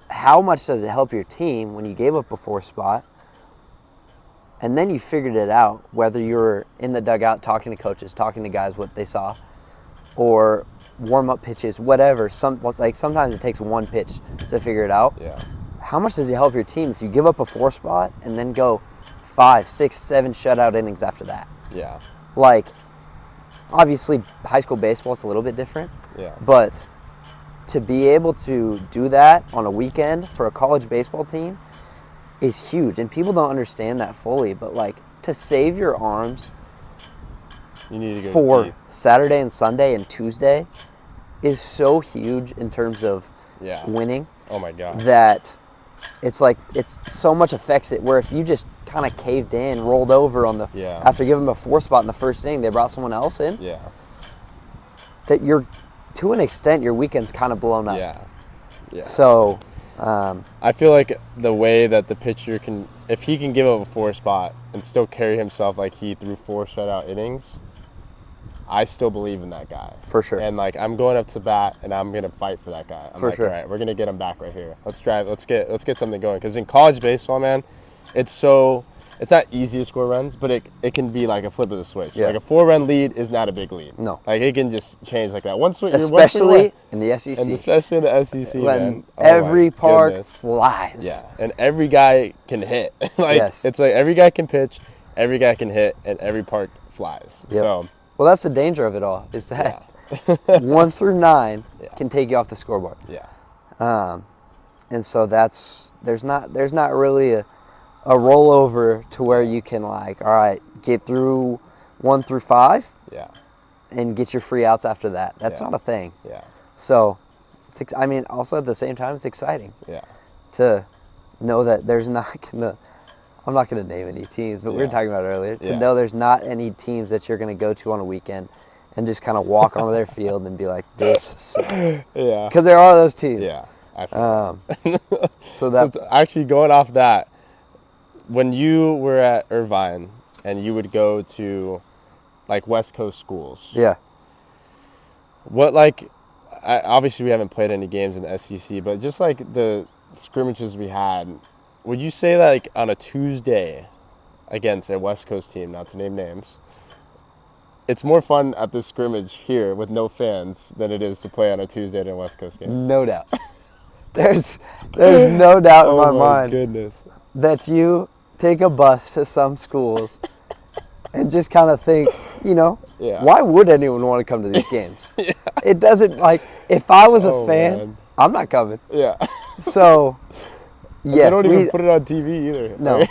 how much does it help your team when you gave up a 4 spot and then you figured it out, whether you're in the dugout talking to coaches, talking to guys what they saw, or warm-up pitches, whatever. Sometimes it takes one pitch to figure it out. Yeah. How much does it help your team if you give up a 4 spot and then go 5, 6, 7 shutout innings after that? Yeah. Like, obviously, high school baseball is a little bit different. Yeah. But to be able to do that on a weekend for a college baseball team is huge. And people don't understand that fully. But, like, to save your arms You need to go for deep. Saturday and Sunday and Tuesday is so huge in terms of Yeah. winning Oh my God. that it's like it's so much affects it, where if you just kind of caved in, rolled over on the Yeah. after giving them a 4 spot in the first inning, they brought someone else in, Yeah. that you're, to an extent, your weekend's kind of blown up. Yeah. Yeah. So I feel like the way that the pitcher can, if he can give up a 4 spot and still carry himself like he threw 4 shutout innings, I still believe in that guy. For sure. And, like, I'm going up to bat and I'm going to fight for that guy. I'm For like, sure. all right, we're going to get him back right here. Let's get something going. Because in college baseball, man, it's not easy to score runs, but it can be like a flip of the switch. Yeah. Like, a 4-run lead is not a big lead. No. Like, it can just change like that. especially in the SEC, and especially in the SEC, when man. Oh, every my park goodness. flies. Yeah, and every guy can hit. Like, Yes. It's like every guy can pitch, every guy can hit, and every park flies. Yep. So, Well, that's the danger of it all, is that yeah. 1 through 9 Yeah. can take you off the scoreboard. Yeah. And so there's not really a rollover to where you can, like, all right, get through 1 through 5 Yeah. and get your free outs after that. That's Yeah. not a thing. Yeah. So, also at the same time, it's exciting Yeah. to know that there's not gonna. I'm not gonna name any teams, but we were Yeah. talking about earlier. To Yeah. know there's not any teams that you're gonna go to on a weekend and just kind of walk onto their field and be like, this sucks. Yeah. Because there are those teams. Yeah. I feel So that So it's actually going off that, when you were at Irvine and you would go to, like, West Coast schools, yeah. what, like, obviously we haven't played any games in the SEC, but just like the scrimmages we had, would you say, like, on a Tuesday against a West Coast team, not to name names, it's more fun at this scrimmage here with no fans than it is to play on a Tuesday at a West Coast game? No doubt. There's no doubt in my mind goodness. that you take a bus to some schools and just kind of think, Yeah. why would anyone want to come to these games? It doesn't, like, if I was a Oh, fan, man. I'm not coming. Yeah. So, They yes, don't even put it on TV either. no,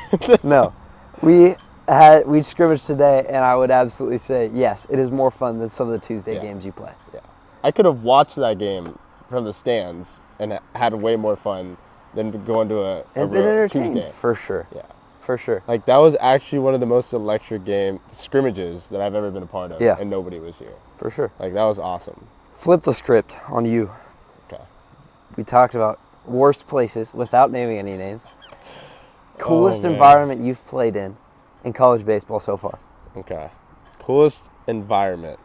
no. We scrimmaged today, and I would absolutely say, yes, it is more fun than some of the Tuesday Yeah. games you play. Yeah. I could have watched that game from the stands and had way more fun than going to a And been real entertained, Tuesday. for sure. Yeah. For sure. Like, that was actually one of the most electric scrimmages that I've ever been a part of. Yeah. And nobody was here. For sure. Like, that was awesome. Flip the script on you. Okay. We talked about worst places without naming any names. Coolest man. environment you've played in college baseball so far. Okay. Coolest environment.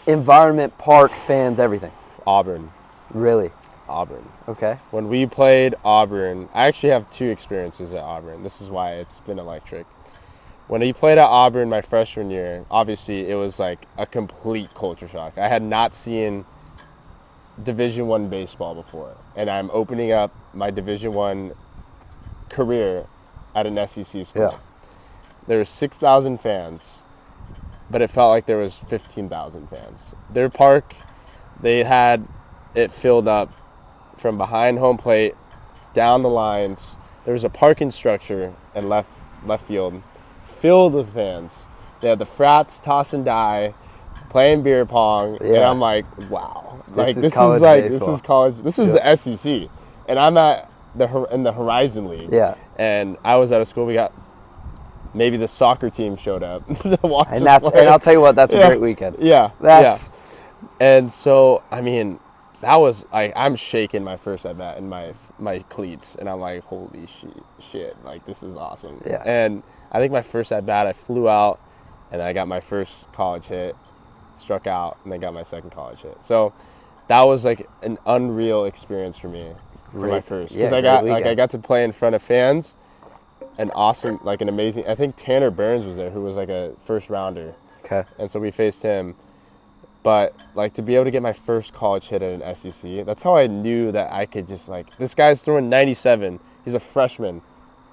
Environment, park, fans, everything. Auburn. Really? Auburn. Okay. When we played Auburn, I actually have 2 experiences at Auburn. This is why it's been electric. When we played at Auburn my freshman year, obviously it was like a complete culture shock. I had not seen Division I baseball before, and I'm opening up my Division I career at an SEC school. Yeah. There were 6,000 fans, but it felt like there was 15,000 fans. Their park, they had it filled up from behind home plate down the lines. There was a parking structure in left field filled with fans. They had the frats toss and die, playing beer pong, and Yeah. I'm like, wow. This is This college is college. This is the SEC, and I'm at in the Horizon League. Yeah. And I was at a school. We got maybe the soccer team showed up to watch us And I'll tell you what, that's a Yeah. great weekend. Yeah. That's And so, I mean, that was I'm shaking my first at bat in my cleats, and I'm like, holy shit, like, this is awesome. Yeah. And I think my first at bat, I flew out, and I got my first college hit, struck out, and then got my second college hit. So that was like an unreal experience for me for my Great. first, Yeah, because great I weekend. got to play in front of fans, an amazing. I think Tanner Burns was there, who was like a first rounder. okay. And so we faced him. But, like, to be able to get my first college hit at an SEC, that's how I knew that I could just, like, this guy's throwing 97. He's a freshman.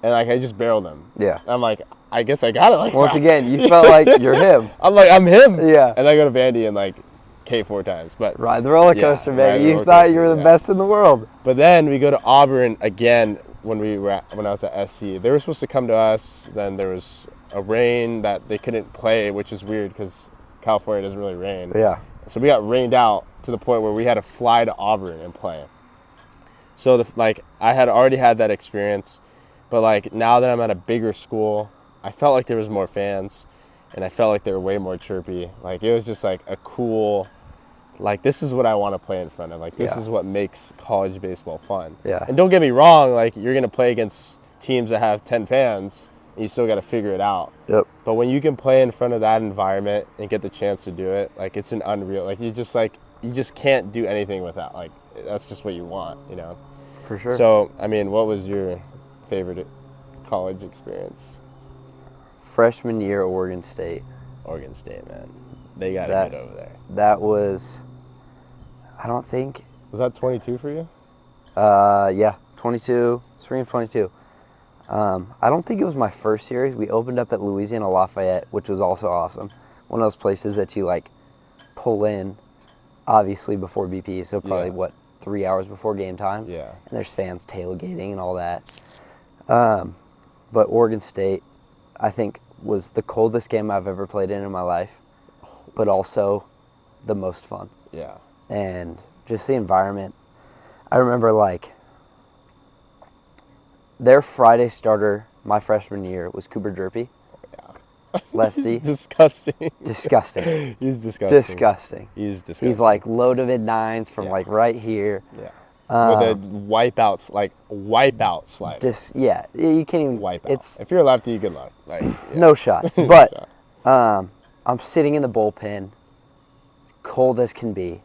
And, like, I just barreled him. Yeah. I'm like, I guess I got it like Once that. again, you felt like you're him. I'm like, I'm him. Yeah. And I go to Vandy and, like, K 4 times. But Ride the roller coaster, ride baby. the You roller thought coaster, you were the yeah. best in the world. But then we go to Auburn again when I was at SC. They were supposed to come to us. Then there was a rain that they couldn't play, which is weird because California doesn't really rain. Yeah. So we got rained out to the point where we had to fly to Auburn and play. So I had already had that experience, but like now that I'm at a bigger school, I felt like there was more fans, and I felt like they were way more chirpy. Like it was just like a cool, like this is what I want to play in front of. Like this Yeah. is what makes college baseball fun. Yeah. And don't get me wrong, like you're gonna play against teams that have 10 fans, and you still got to figure it out. Yep. But when you can play in front of that environment and get the chance to do it, like it's an unreal. Like you just can't do anything without. Like that's just what you want, you know. For sure. So I mean, what was your favorite college experience? Freshman year, Oregon State. Oregon State, man. They got That- it over there. That was, I don't think, Was that 22 for you? yeah, 22, spring of 22. I don't think it was my first series. We opened up at Louisiana Lafayette, which was also awesome. One of those places that you like pull in, obviously before BP, so probably Yeah. 3 hours before game time. Yeah. And there's fans tailgating and all that. But Oregon State, I think, was the coldest game I've ever played in my life, but also the most fun. Yeah. And just the environment. I remember like their Friday starter my freshman year was Cooper Jerpy. Lefty. He's disgusting. Disgusting. He's disgusting. Disgusting. He's disgusting. He's like low to mid nines from Yeah. like right here. Yeah. With a wipeout slider. Yeah, you can't even Wipeout. It's If you're a lefty, good luck. Like yeah. no shot. But I'm sitting in the bullpen, cold as can be.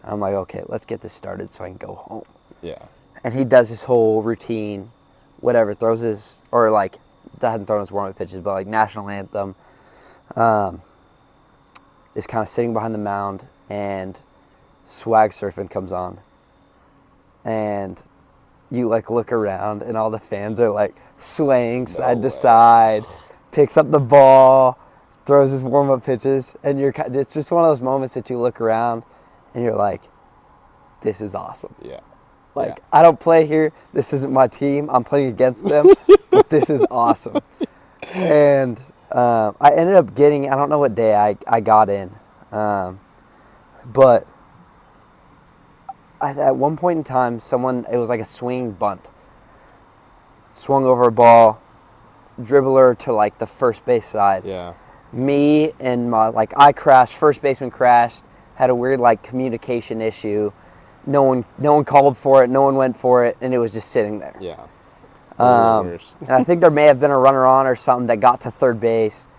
I'm like, okay, let's get this started so I can go home. Yeah. And he does his whole routine, whatever, throws his, or like, doesn't throw his warm-up pitches, but like national anthem, is kind of sitting behind the mound, and Swag Surfing comes on. and you like look around and all the fans are like swaying side to way. side, picks up the ball, throws his warm-up pitches, and it's just one of those moments that you look around and you're like, this is awesome. Yeah. Like, Yeah. I don't play here. This isn't my team. I'm playing against them, but this is awesome. And I ended up getting, I don't know what day I got in, but at one point in time, it was like a swinging bunt. Swung over a ball, dribbler to like the first base side. Yeah. Me and I crashed, first baseman crashed, had a weird like communication issue. No one called for it, no one went for it, and it was just sitting there. Yeah. Those are the worst. And I think there may have been a runner on or something that got to third base,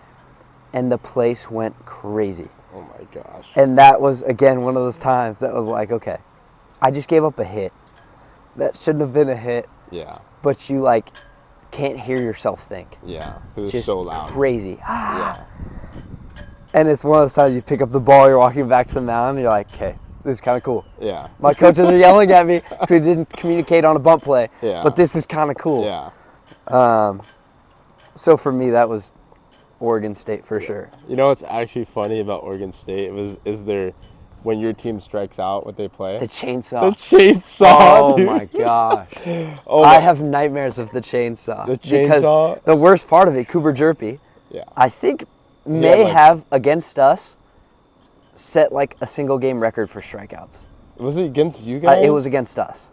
and the place went crazy. Oh my gosh. And that was, again, one of those times that was like, okay, I just gave up a hit. That shouldn't have been a hit, Yeah. but you like can't hear yourself think. Yeah. Because it's Just so loud. crazy. Yeah. And it's one of those times you pick up the ball, you're walking back to the mound, and you're like, okay, this is kind of cool. Yeah. My coaches are yelling at me because we didn't communicate on a bunt play, Yeah. but this is kind of cool. Yeah. So for me, that was Oregon State for sure. You know what's actually funny about Oregon State is there when your team strikes out, what they play? The chainsaw. The chainsaw. Oh dude. my gosh. Oh I my- have nightmares of the chainsaw. The Because chainsaw? the worst part of it, Cooper Jerpy, Yeah. I think may like- have against us set like a single game record for strikeouts. Was it against you guys? It was against us.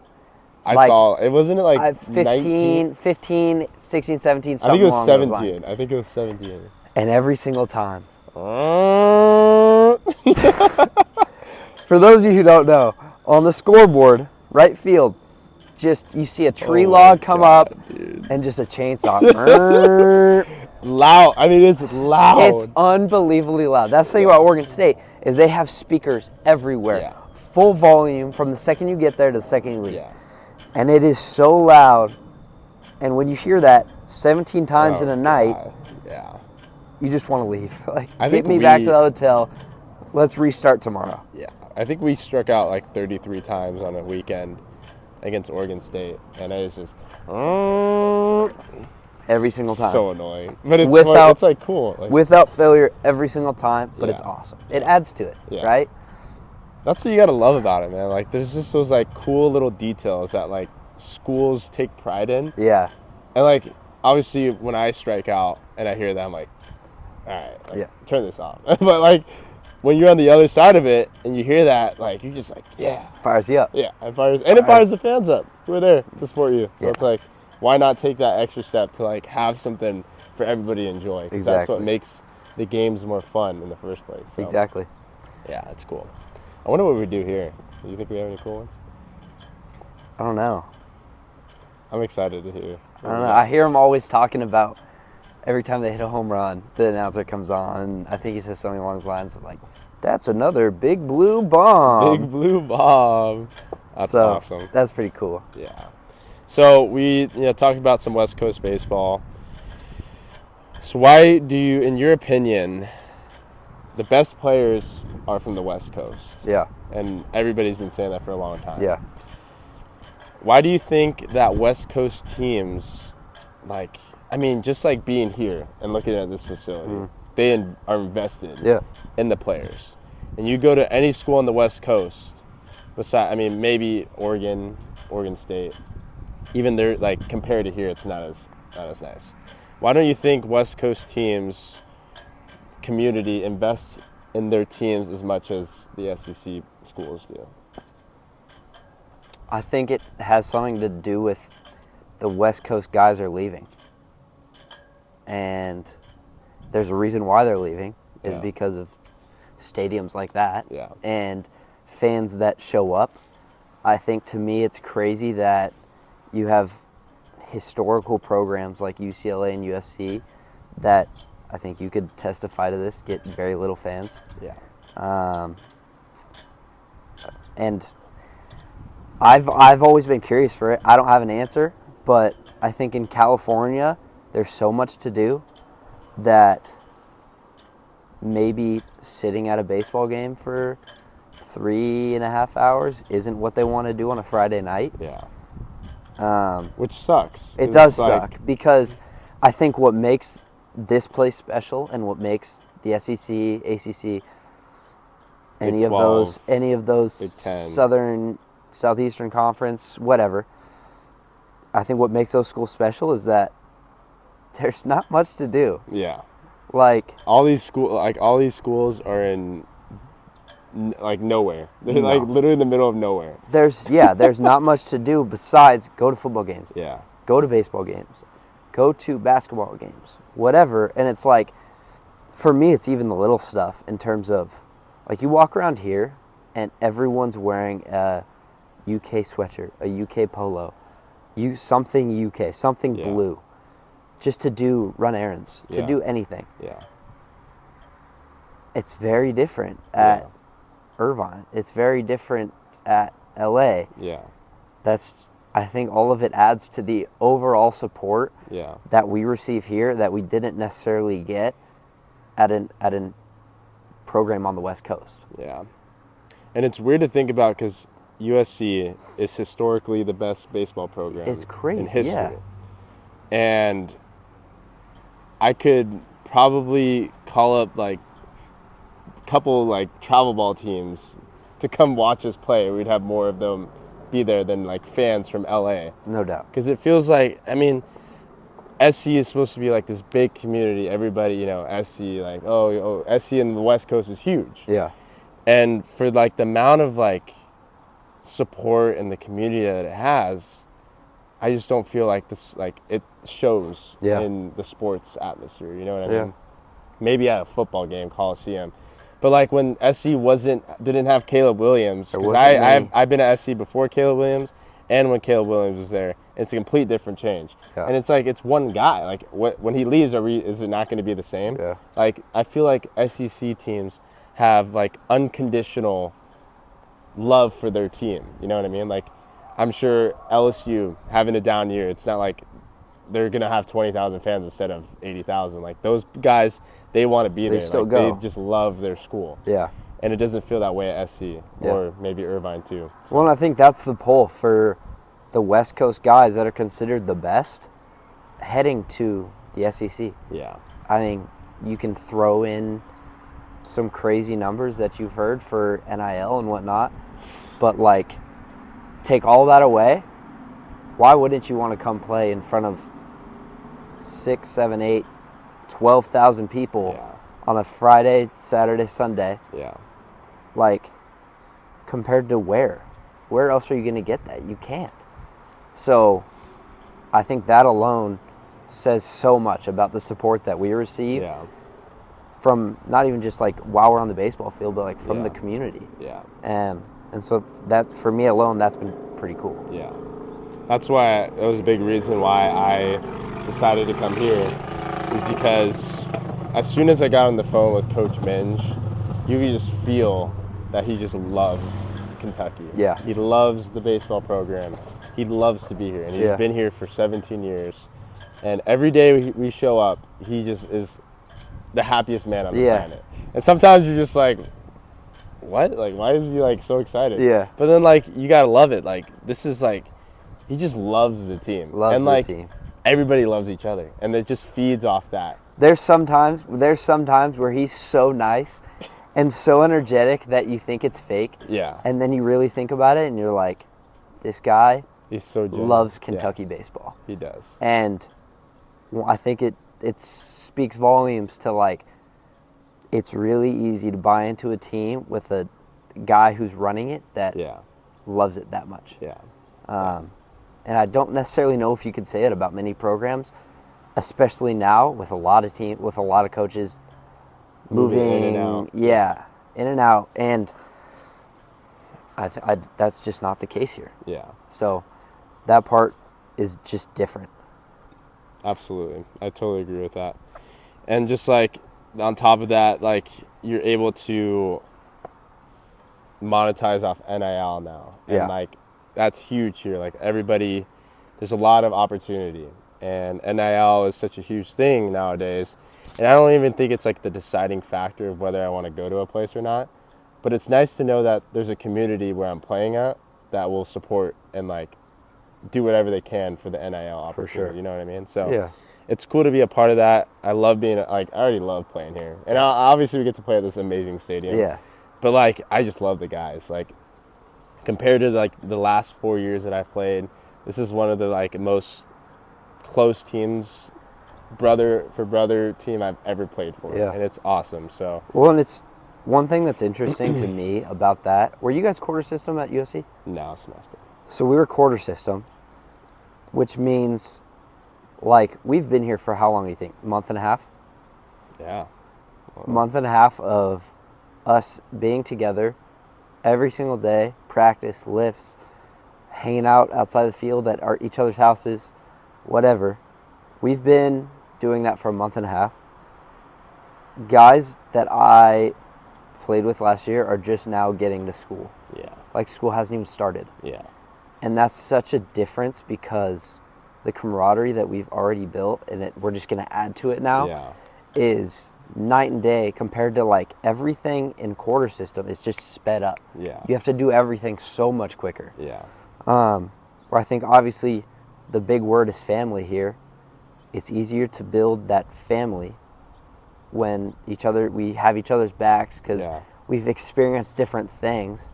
I like- saw it. Wasn't it like 15, 16, 17, I something think it was along those 17. lines. I think it was 17. And every single time. Oh For those of you who don't know, on the scoreboard, right field, just you see a tree my log come God, up dude. and just a chainsaw. Loud. I mean, it's loud. It's unbelievably loud. That's the thing about Oregon State is they have speakers everywhere. Yeah. Full volume from the second you get there to the second you leave. Yeah. And it is so loud. And when you hear that 17 times Oh, in a night, God. Yeah. you just want to leave. Like, I get think me back we- to the hotel. Let's restart tomorrow. Yeah. I think we struck out like 33 times on a weekend against Oregon State, and it was just Every single time. so annoying. But it's Without- fun. It's like cool. Like, Without failure every single time, but it's Yeah. awesome. It adds to it, Yeah. right? that's what you gotta love about it, man. Like there's just those like cool little details that like schools take pride in, Yeah. and like obviously when I strike out and I hear that, I'm like, all right, like, Yeah. turn this off. But like when you're on the other side of it and you hear that, like you're just like, yeah. Fires you up. Yeah, it fires the fans up. We're there to support you. So Yeah. it's like, why not take that extra step to like have something for everybody to enjoy? 'Cause that's what Exactly. makes the games more fun in the first place. So, Exactly. Yeah, it's cool. I wonder what we do here. Do you think we have any cool ones? I don't know. I'm excited to hear. I don't know. I hear him always talking about every time they hit a home run, the announcer comes on, and I think he says something along the lines of like, "That's another big blue bomb." Big Blue Bomb. That's so awesome. that's pretty cool. Yeah. So we talked about some West Coast baseball. So why do you, in your opinion, the best players are from the West Coast? Yeah. And everybody's been saying that for a long time. Yeah. Why do you think that West Coast teams, like, I mean, just like being here and looking at this facility, they are invested Yeah. in the players. And you go to any school on the West Coast, besides, I mean, maybe Oregon State, even they're like compared to here, it's not as nice. Why don't you think West Coast teams, community invests in their teams as much as the SEC schools do? I think it has something to do with the West Coast guys are leaving. And there's a reason why they're leaving is Yeah. because of stadiums like that Yeah. and fans that show up. I think to me it's crazy that you have historical programs like UCLA and USC that I think you could testify to this, get very little fans. Yeah. And I've always been curious for it. I don't have an answer, but I think in California there's so much to do that maybe sitting at a baseball game for 3.5 hours isn't what they want to do on a Friday night. Yeah. Um, Which sucks. It 'cause does it's like- suck because I think what makes this place special and what makes the SEC, ACC, any of 12, those Big 10. Southeastern Conference, whatever. I think what makes those schools special is that there's not much to do. Yeah. Like, All these schools are in like nowhere. They're No. like literally in the middle of nowhere. there's not much to do besides go to football games, Yeah. go to baseball games, go to basketball games, whatever. And it's like, for me, it's even the little stuff in terms of, like, you walk around here and everyone's wearing a UK sweatshirt, a UK polo, something UK, something Yeah. blue, just to run errands, to Yeah. do anything. Yeah. It's very different at Yeah. Irvine. It's very different at LA. Yeah. I think all of it adds to the overall support Yeah. that we receive here that we didn't necessarily get at an program on the West Coast. Yeah. And it's weird to think about because USC is historically the best baseball program It's crazy, in history. yeah. And I could probably call up like a couple like travel ball teams to come watch us play. We'd have more of them be there than like fans from LA. No doubt. Because it feels like, I mean, SC is supposed to be like this big community. Everybody, you know, SC, like, oh, SC in the West Coast is huge. Yeah. And for like the amount of like support and the community that it has, I just don't feel like this, like it shows Yeah. in the sports atmosphere. You know what I Yeah. mean? Maybe at a football game, Coliseum. But like when SC didn't have Caleb Williams, There because wasn't many. I've been at SC before Caleb Williams and when Caleb Williams was there, it's a complete different change. Yeah. And it's like it's one guy. Like when he leaves, is it not going to be the same? Yeah. Like I feel like SEC teams have like unconditional love for their team. You know what I mean? Like I'm sure LSU having a down year, it's not like they're gonna have 20,000 fans instead of 80,000. Like those guys, they want to be there. still like, go. They just love their school, Yeah. and it doesn't feel that way at SC Yeah. or maybe Irvine too. Well, and I think that's the pull for the West Coast guys that are considered the best heading to the SEC. Yeah, I think you can throw in some crazy numbers that you've heard for NIL and whatnot, but like, take all that away, why wouldn't you want to come play in front of 6, 7, 8, 12,000 people Yeah. on a Friday, Saturday, Sunday? yeah, Like, compared to where? Where else are you going to get that? You can't. So, I think that alone says so much about the support that we receive yeah, from not even just like while we're on the baseball field, but like from Yeah. the community. yeah, And so that's, for me alone, that's been pretty cool. yeah. That's why it was a big reason why I decided to come here, is because as soon as I got on the phone with Coach Minge, you could just feel that he just loves Kentucky. Yeah. He loves the baseball program. He loves to be here, and he's Yeah. been here for 17 years. And every day we show up, he just is the happiest man on the Yeah. planet. And sometimes you're just like, what? Like, why is he like so excited? Yeah. But then like you gotta love it. Like this is like, he just loves the team. Loves and the like team. everybody loves each other, and it just feeds off that. There's sometimes where he's so nice and so energetic that you think it's fake. Yeah. And then you really think about it and you're like, this guy He's so genuine. loves Yeah, Kentucky baseball. he does. And I think it speaks volumes to like, it's really easy to buy into a team with a guy who's running it that Yeah. loves it that much. Yeah. And I don't necessarily know if you could say it about many programs, especially now with a lot of coaches Moving moving in and out. Yeah, in and out. And that's just not the case here. Yeah. So that part is just different. Absolutely. I totally agree with that. And just like on top of that, like you're able to monetize off NIL now. And Yeah. like that's huge here. Like everybody, there's a lot of opportunity. And NIL is such a huge thing nowadays. And I don't even think it's like the deciding factor of whether I want to go to a place or not. But it's nice to know that there's a community where I'm playing at that will support and like do whatever they can for the NIL opportunity. For sure. You know what I mean? So Yeah. it's cool to be a part of that. I love being like, I already love playing here, and obviously we get to play at this amazing stadium. Yeah. But like, I just love the guys. Like, compared to like the last 4 years that I've played, this is one of the like most close teams, brother for brother team I've ever played for. Yeah. And it's awesome. So Well, and it's one thing that's interesting to me about that. Were you guys quarter system at USC? now semester. So we were quarter system, which means, like, we've been here for how long do you think? Month and a half? Yeah. Month and a half of us being together every single day, practice, lifts, hanging out outside the field at each other's houses, whatever. We've been doing that for a month and a half. Guys that I played with last year are just now getting to school. Yeah. Like, school hasn't even started. Yeah. And that's such a difference because the camaraderie that we've already built and we're just going to add to it now Yeah. is night and day compared to like everything in quarter system is just sped up. Yeah. You have to do everything so much quicker. Yeah. Where I think obviously the big word is family here. It's easier to build that family when we have each other's backs because Yeah. we've experienced different things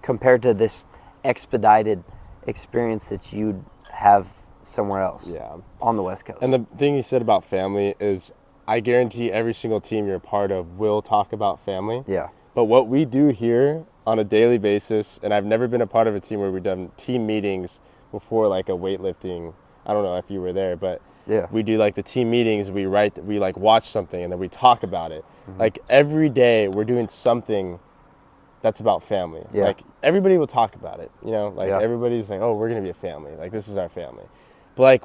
compared to this expedited experience that you'd have somewhere else Yeah. on the West Coast. And the thing you said about family is, I guarantee every single team you're a part of will talk about family. yeah. But what we do here on a daily basis, and I've never been a part of a team where we've done team meetings before, like a weightlifting. I don't know if you were there, but Yeah. we do like the team meetings. We like watch something and then we talk about it. Like every day we're doing something that's about family. Yeah. Like everybody will talk about it, you know, like Yeah. everybody's like, oh, we're going to be a family. Like this is our family. But like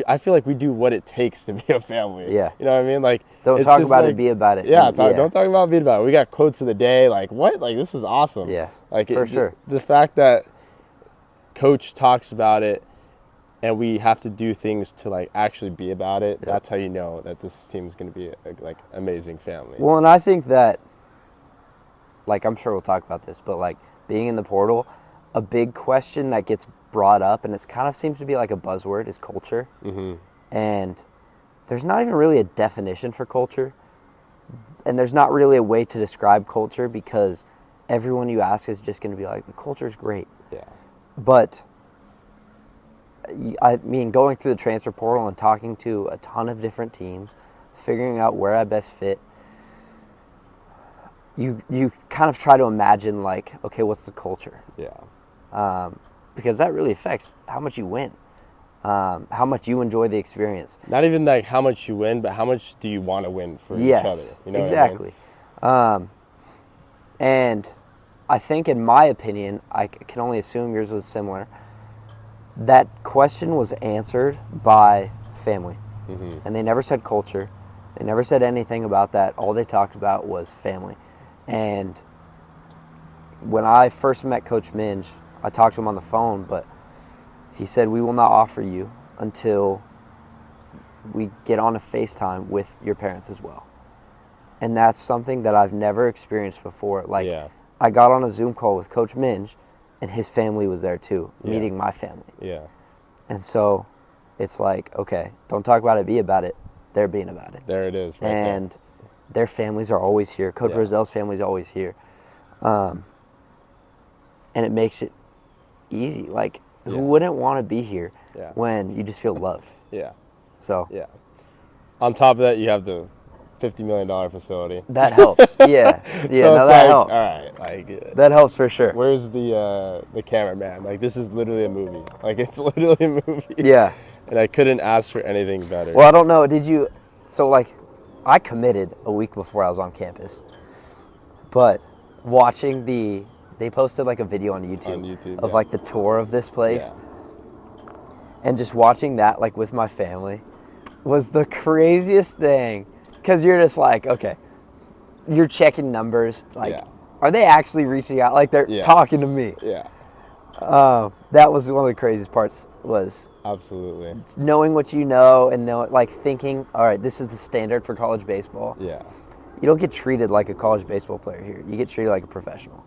I feel like we do what it takes to be a family. Yeah. You know what I mean? Like, Don't it's talk just about like- it, be about it. Yeah, don't talk about being about it. We got quotes of the day. Like, what? Like, this is awesome. Yes, Like, for sure. The fact that coach talks about it and we have to do things to, like, actually be about it, that's how you know that this team is going to be, like, amazing family. Well, and I think that, like, I'm sure we'll talk about this, but, like, being in the portal, a big question that gets brought up, and it kind of seems to be like a buzzword, is culture. Mm-hmm. And there's not even really a definition for culture. And there's not really a way to describe culture because everyone you ask is just going to be like, the culture's great. Yeah. But, I mean, going through the transfer portal and talking to a ton of different teams, figuring out where I best fit, you kind of try to imagine, like, okay, what's the culture? Yeah. Because that really affects how much you win, how much you enjoy the experience. Not even, like, how much you win, but how much do you want to win for each other? You know exactly. What I mean? And I think, in my opinion, I can only assume yours was similar. That question was answered by family. Mm-hmm. And they never said culture. They never said anything about that. All they talked about was family. And when I first met Coach Minge, I talked to him on the phone, but he said, we will not offer you until we get on a FaceTime with your parents as well. And that's something that I've never experienced before. Like, Yeah. I got on a Zoom call with Coach Minge, and his family was there too, Yeah. meeting my family. Yeah. And so it's like, okay, don't talk about it, be about it. They're being about it. There it is. Right And their families are always here. Coach Yeah. Rozell's family is always here. And it makes it easy. Like, Yeah. who wouldn't want to be here Yeah. when you just feel loved? there. Yeah. So Yeah. On top of that, you have the $50 million facility. that helps. Yeah. So No, it's that like, helps. all right, like, That helps for sure. where's the cameraman? Like, this is literally a movie. Like, it's literally a movie. Yeah. And I couldn't ask for anything better. Well, I don't know. So, like, I committed a week before I was on campus. But watching they posted, like, a video on YouTube, of, yeah. like, the tour of this place. Yeah. And just watching that, like, with my family was the craziest thing. Because you're just like, okay, you're checking numbers. Like, Yeah. are they actually reaching out? Like, they're Yeah. talking to me. Yeah. That was one of the craziest parts, was Absolutely. knowing what you know and like thinking, all right, this is the standard for college baseball. Yeah. you don't get treated like a college baseball player here. You get treated like a professional.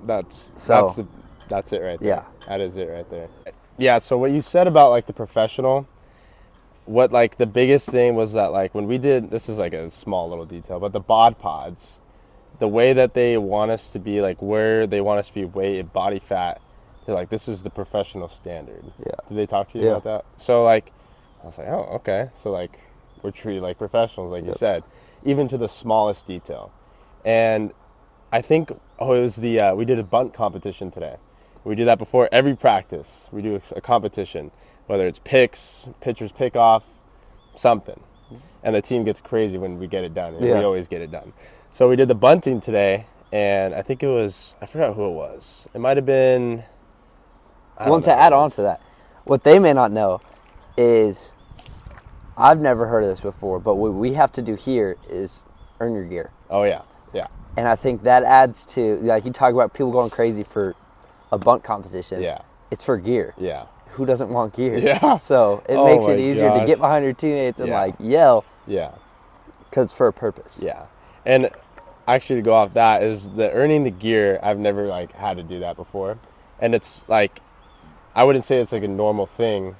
That's So- that's it right there. Yeah. That is it right there. Yeah, so what you said about like the professional, what like the biggest thing was that like when we did, this is like a small little detail, but the bod pods, the way that they want us to be, like where they want us to be weight and body fat, they're like, this is the professional standard. Yeah. Did they talk to you Yeah. about that? So like, I was like, oh, okay. So like, we're treated like professionals, like you said, even to the smallest detail. And I think, it was we did a bunt competition today. We do that before every practice. We do a competition, whether it's picks, pitchers pick off, something. And the team gets crazy when we get it done. And Yeah. we always get it done. So we did the bunting today, and I think it was, I forgot who it was. It might have been, I don't Well, to know who add it on was. to that, what they may not know is I've never heard of this before, but what we have to do here is earn your gear. Oh, yeah. Yeah. And I think that adds to, like, you talk about people going crazy for a bunt competition. Yeah. It's for gear. Yeah. Who doesn't want gear? Yeah. So it Oh makes my it easier to gosh. get behind your teammates and, Yeah. like, yell Yeah. because it's for a purpose. Yeah. And actually to go off that is the earning the gear, I've never like had to do that before. And it's like, I wouldn't say it's like a normal thing,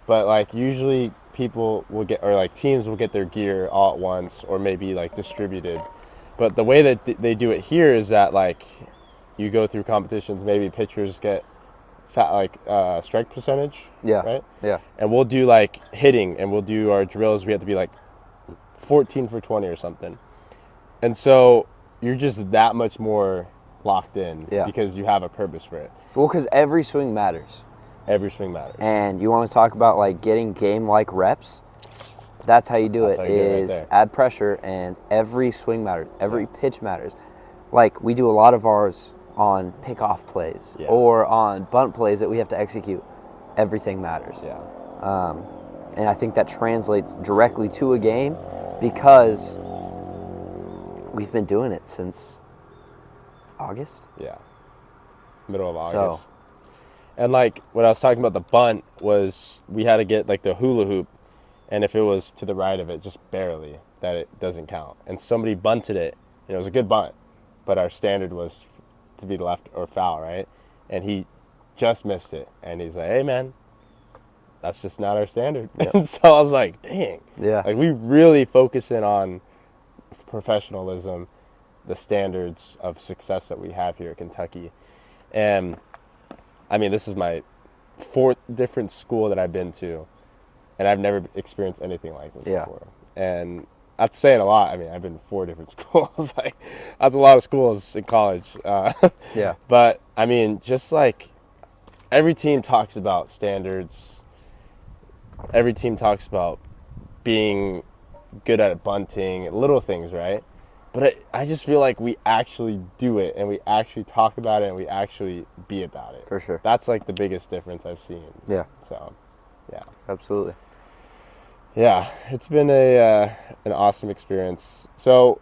but like usually people will get, or like teams will get their gear all at once or maybe like distributed. But the way that they do it here is that like you go through competitions, maybe pitchers get strike percentage. Yeah. Right? Yeah. And we'll do like hitting and we'll do our drills. We have to be like 14 for 20 or something. And so you're just that much more locked in Yeah. because you have a purpose for it. Well, because every swing matters. Every swing matters. And you want to talk about, like, getting game-like reps? That's how you do That's it, how you do it right is there. add pressure, and every swing matters. Every pitch matters. Like, we do a lot of ours on pick-off plays Yeah. or on bunt plays that we have to execute. Everything matters. Yeah. And I think that translates directly to a game because we've been doing it since August. Yeah. Middle of So- August. And like what I was talking about the bunt was we had to get like the hula hoop, and if it was to the right of it, just barely, that it doesn't count. And somebody bunted it, and it was a good bunt, but our standard was to be left or foul, right? And he just missed it, and he's like, "Hey man, that's just not our standard." And so I was like, "Dang." Yeah. Like we really focus in on professionalism, the standards of success that we have here at Kentucky. And I mean, this is my 4th different school that I've been to, and I've never experienced anything like this Yeah. before. And that's saying a lot. I mean, I've been to 4 different schools. Like, that's a lot of schools in college. Yeah. But I mean, just like every team talks about standards. Every team talks about being good at bunting, little things, right? But I just feel like we actually do it, and we actually talk about it, and we actually be about it. For sure. That's like the biggest difference I've seen. Yeah. So, yeah. Absolutely. Yeah, it's been an awesome experience. So,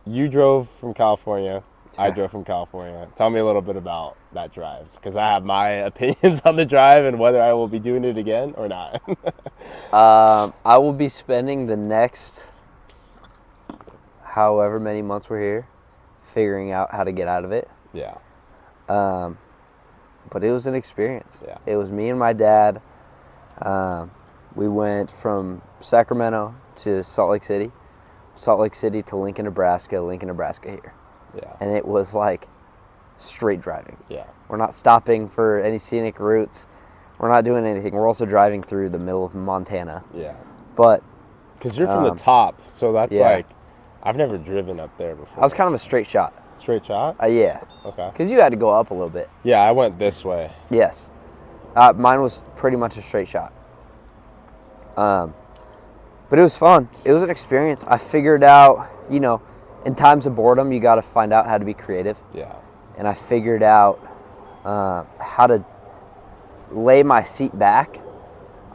you drove from California. I drove from California. Tell me a little bit about that drive, because I have my opinions on the drive and whether I will be doing it again or not. I will be spending the next however many months we're here figuring out how to get out of it. Yeah. But it was an experience. Yeah. It was me and my dad. We went from Sacramento to Salt Lake City to Lincoln, Nebraska here. Yeah. And it was like straight driving. Yeah. We're not stopping for any scenic routes. We're not doing anything. We're also driving through the middle of Montana. Yeah. But Because you're from the top, so that's yeah. like, I've never driven up there before. I was kind of a straight shot. Straight shot? Yeah. Okay. Because you had to go up a little bit. Yeah, I went this way. Yes. Mine was pretty much a straight shot. But it was fun. It was an experience. I figured out, in times of boredom, you got to find out how to be creative. Yeah. And I figured out how to lay my seat back.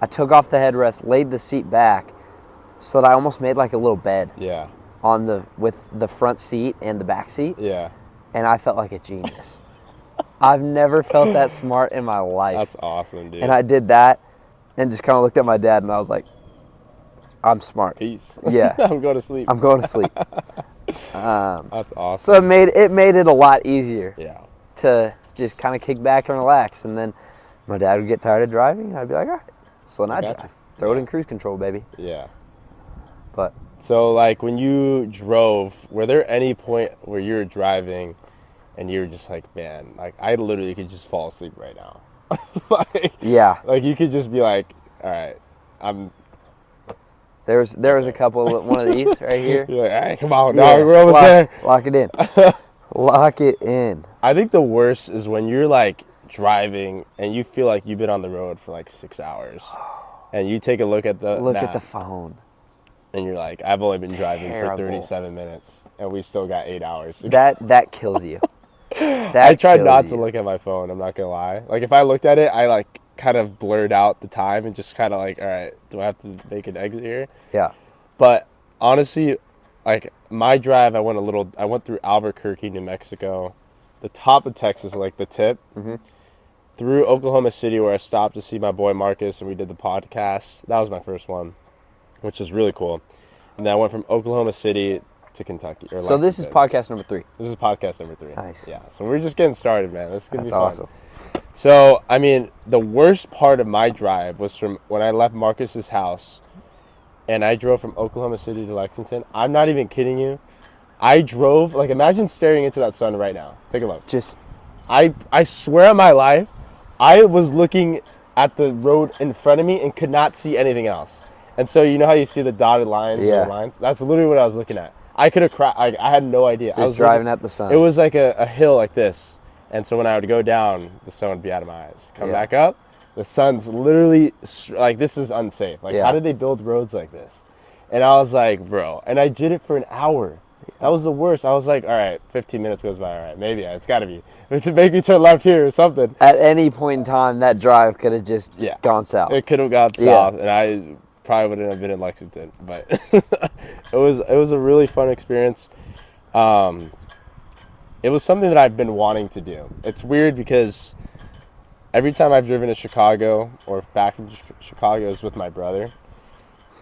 I took off the headrest, laid the seat back, so that I almost made like a little bed Yeah. with the front seat and the back seat, Yeah. and I felt like a genius. I've never felt that smart in my life. That's awesome, dude. And I did that, and just kind of looked at my dad, and I was like, "I'm smart. Peace. Yeah. I'm going to sleep. I'm going to sleep." That's awesome. So it made it a lot easier Yeah. to just kind of kick back and relax. And then my dad would get tired of driving, and I'd be like, all right, so then I Gotcha. drive. Throw it Yeah. in cruise control, baby. Yeah. But So, like, when you drove, were there any point where you were driving and you were just like, man, like, I literally could just fall asleep right now? yeah, Like, you could just be like, all right, there was a couple of one of these right here. you're like, all right, come on, Yeah, dog, we're almost there. Lock it in. Lock it in. I think the worst is when you're, like, driving and you feel like you've been on the road for, like, 6 hours. And you take a look at the Look map, at the phone. and you're like, I've only been driving Terrible. for 37 minutes, and we still got 8 hours. That kills you. That I tried kills not to you. look at my phone, I'm not gonna lie. Like, if I looked at it, I, like, kind of blurred out the time and just kind of like, all right, do I have to make an exit here? Yeah. But honestly, like, my drive, I went through Albuquerque, New Mexico, the top of Texas, like the tip, through Oklahoma City, where I stopped to see my boy Marcus and we did the podcast. That was my first one, which is really cool. And then I went from Oklahoma City to Kentucky. So this is podcast number 3. This is podcast number 3. Nice. Yeah. So we're just getting started, man. This is gonna be That's fun. awesome. So, I mean, the worst part of my drive was from when I left Marcus's house and I drove from Oklahoma City to Lexington. I'm not even kidding you. I drove, like, imagine staring into that sun right now. Take a look. Just I swear on my life, I was looking at the road in front of me and could not see anything else. And so, you know how you see the dotted lines? Yeah. The lines? That's literally what I was looking at. I could have I had no idea. I just was driving looking, at the sun. It was like a hill like this. And so when I would go down, the sun would be out of my eyes. Come Yeah. back up, the sun's literally, like, this is unsafe. Like, Yeah. how did they build roads like this? And I was like, bro. And I did it for an hour. That was the worst. I was like, all right, 15 minutes goes by. All right, maybe it's got to be. To make me turn left here or something. At any point in time, that drive could have just gone south. It could have gone Yeah. south, and I probably wouldn't have been in Lexington. But it was a really fun experience. It was something that I've been wanting to do. It's weird because every time I've driven to Chicago or back from Chicago is with my brother.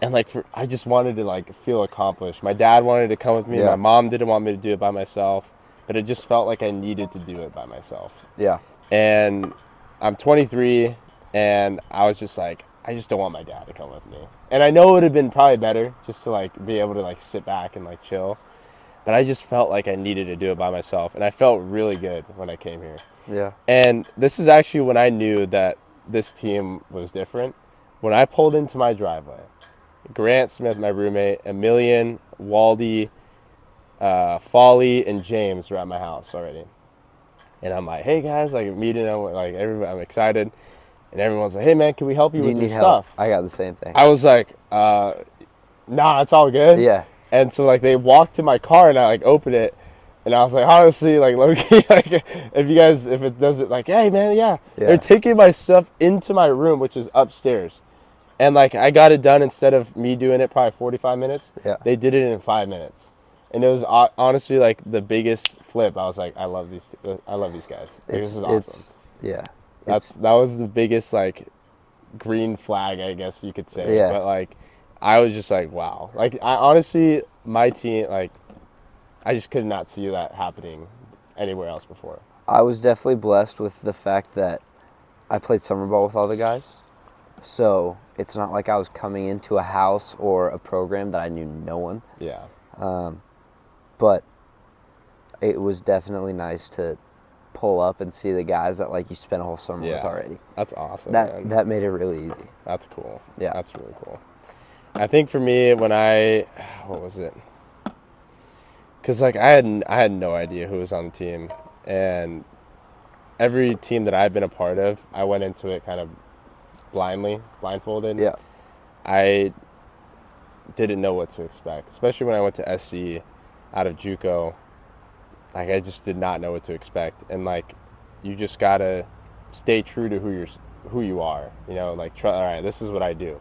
And, like, I just wanted to, like, feel accomplished. My dad wanted to come with me. Yeah. My mom didn't want me to do it by myself. But it just felt like I needed to do it by myself. Yeah. And I'm 23, and I was just like, I just don't want my dad to come with me. And I know it would have been probably better just to, like, be able to, like, sit back and, like, chill. But I just felt like I needed to do it by myself. And I felt really good when I came here. Yeah. And this is actually when I knew that this team was different. When I pulled into my driveway, Grant Smith, my roommate, Emilian, Waldy, Folly, and James were at my house already. And I'm like, hey guys, like, meeting them, like, everybody, I'm excited. And everyone's like, hey man, can we help you Do with you your need help? stuff? I got the same thing. I was like, nah, it's all good. Yeah. And so, like, they walked to my car and I, like, opened it. And I was like, honestly, like, let me, like, if it doesn't, like, hey man, yeah. They're taking my stuff into my room, which is upstairs. And, like, I got it done instead of me doing it probably 45 minutes. Yeah. They did it in 5 minutes. And it was honestly, like, the biggest flip. I was like, I love these guys. Like, this is awesome. That was the biggest, like, green flag, I guess you could say. Yeah. But, like, I was just like, wow. Like, I honestly, my team, like, I just could not see that happening anywhere else before. I was definitely blessed with the fact that I played summer ball with all the guys. So it's not like I was coming into a house or a program that I knew no one. Yeah. But it was definitely nice to pull up and see the guys that, like, you spent a whole summer with already. That's awesome, man. That made it really easy. That's cool. Yeah. That's really cool. I think for me, when what was it? Because, like, I had no idea who was on the team. And every team that I've been a part of, I went into it kind of blindfolded. Yeah. I didn't know what to expect, especially when I went to SC out of JUCO. Like, I just did not know what to expect. And, like, you just got to stay true to who you are, you know, like, all right, this is what I do.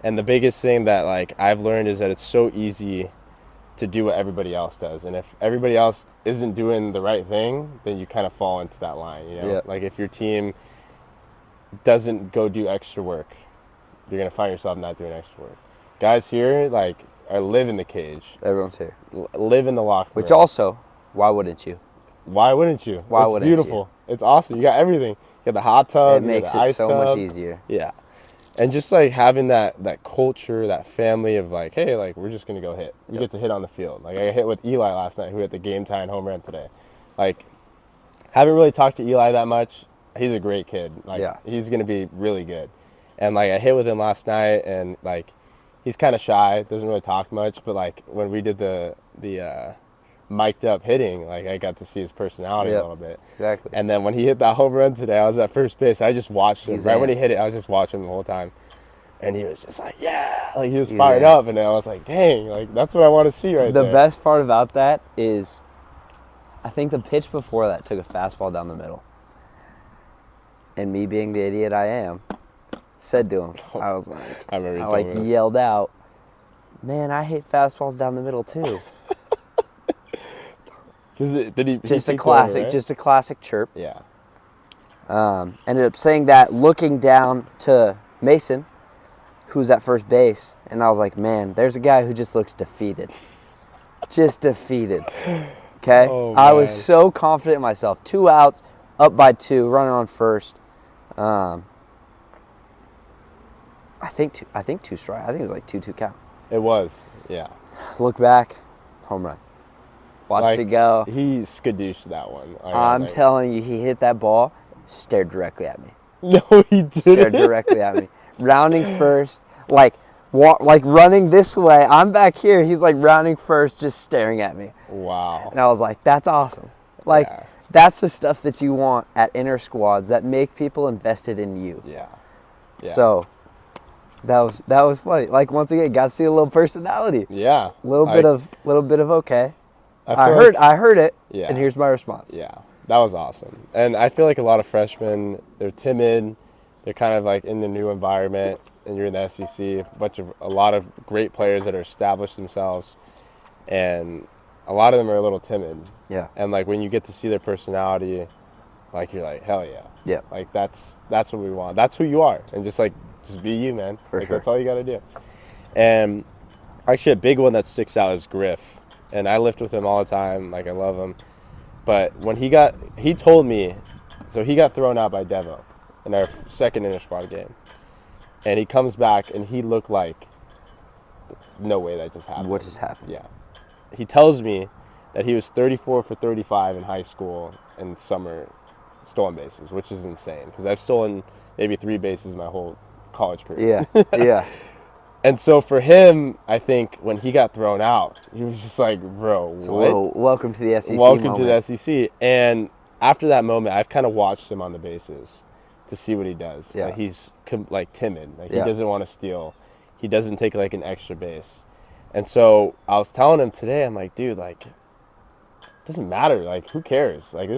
And the biggest thing that, like, I've learned is that it's so easy to do what everybody else does. And if everybody else isn't doing the right thing, then you kind of fall into that line, you know? Yeah. Like, if your team doesn't go do extra work, you're going to find yourself not doing extra work. Guys here, like, or live in the cage, Everyone's here. live in the locker room. Which also, why wouldn't you? Why wouldn't you? Why it's wouldn't you? beautiful. It's awesome. You got everything. You got the hot tub. It makes you got the it ice so tub. much easier. Yeah. And just like having that culture, that family of like, hey, like we're just gonna go hit. We get to hit on the field. Like I hit with Eli last night, who hit the game-tying home run today. Like, haven't really talked to Eli that much. He's a great kid. Like, Yeah. He's gonna be really good. And like I hit with him last night, and like he's kind of shy, doesn't really talk much. But like when we did the mic'd up hitting, like I got to see his personality a little bit. Exactly. And then when he hit that home run today, I was at first base. I just watched him. He's Right in. when he hit it, I was just watching him the whole time. And he was just like, yeah. Like he was He's fired in. up. And I was like, dang, like that's what I want to see right The there. best part about that is, I think the pitch before that took a fastball down the middle. And me being the idiot I am, said to him, I was like, I remember you I told like me this. yelled out, man, I hate fastballs down the middle too. Did he Just a peeked classic, over, right? just a classic chirp. Yeah. Ended up saying that, looking down to Mason, who's at first base, and I was like, man, there's a guy who just looks defeated. Just defeated. Okay? Oh, I was man. so confident in myself. 2 outs, up by 2, runner on first. I think 2 strike. I think it was like 2-2 count. It was. Yeah. Look back, home run. Watched Like, it go. He skadooshed that one. Like, I I'm was like, telling you, he hit that ball, stared directly at me. No, he didn't. Stared directly at me. Rounding first, like running this way. I'm back here. He's like rounding first, just staring at me. Wow. And I was like, that's awesome. Like, Yeah. that's the stuff that you want at inner squads that make people invested in you. Yeah. Yeah. So that was funny. Like, once again, got to see a little personality. Yeah. A little bit of okay. I feel heard it. Yeah. And here's my response. Yeah, that was awesome. And I feel like a lot of freshmen, they're timid. They're kind of like in the new environment, and you're in the SEC. A lot of great players that are established themselves, and a lot of them are a little timid. Yeah. And like when you get to see their personality, like you're like, hell yeah. Yeah. Like that's what we want. That's who you are, and just be you, man. For Like, sure. That's all you got to do. And actually, a big one that sticks out is Griff. And I lift with him all the time. Like, I love him. But when he told me, so he got thrown out by Devo in our second inter-squad game. And he comes back, and he looked like, no way that just happened. What just happened? Yeah. He tells me that he was 34 for 35 in high school in summer stolen bases, which is insane. Because I've stolen maybe 3 bases my whole college career. Yeah. Yeah. And so for him, I think when he got thrown out, he was just like, bro, It's a what? little welcome to the SEC. Welcome to moment. the SEC. And after that moment, I've kind of watched him on the bases to see what he does. Yeah. Like he's like timid. Like Yeah. he doesn't want to steal. He doesn't take like an extra base. And so I was telling him today, I'm like, dude, like, it doesn't matter. Like, who cares? Like,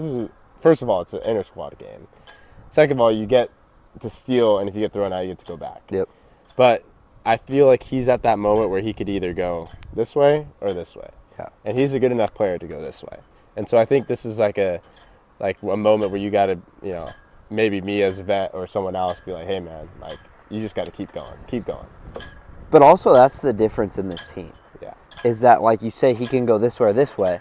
first of all, it's an inter-squad game. Second of all, you get to steal, and if you get thrown out, you get to go back. Yep. But I feel like he's at that moment where he could either go this way or this way. Yeah. And he's a good enough player to go this way. And so I think this is like a moment where you got to, maybe me as a vet or someone else be like, hey, man, like, you just got to keep going. Keep going. But also, that's the difference in this team. Yeah. Is that, like you say, he can go this way or this way.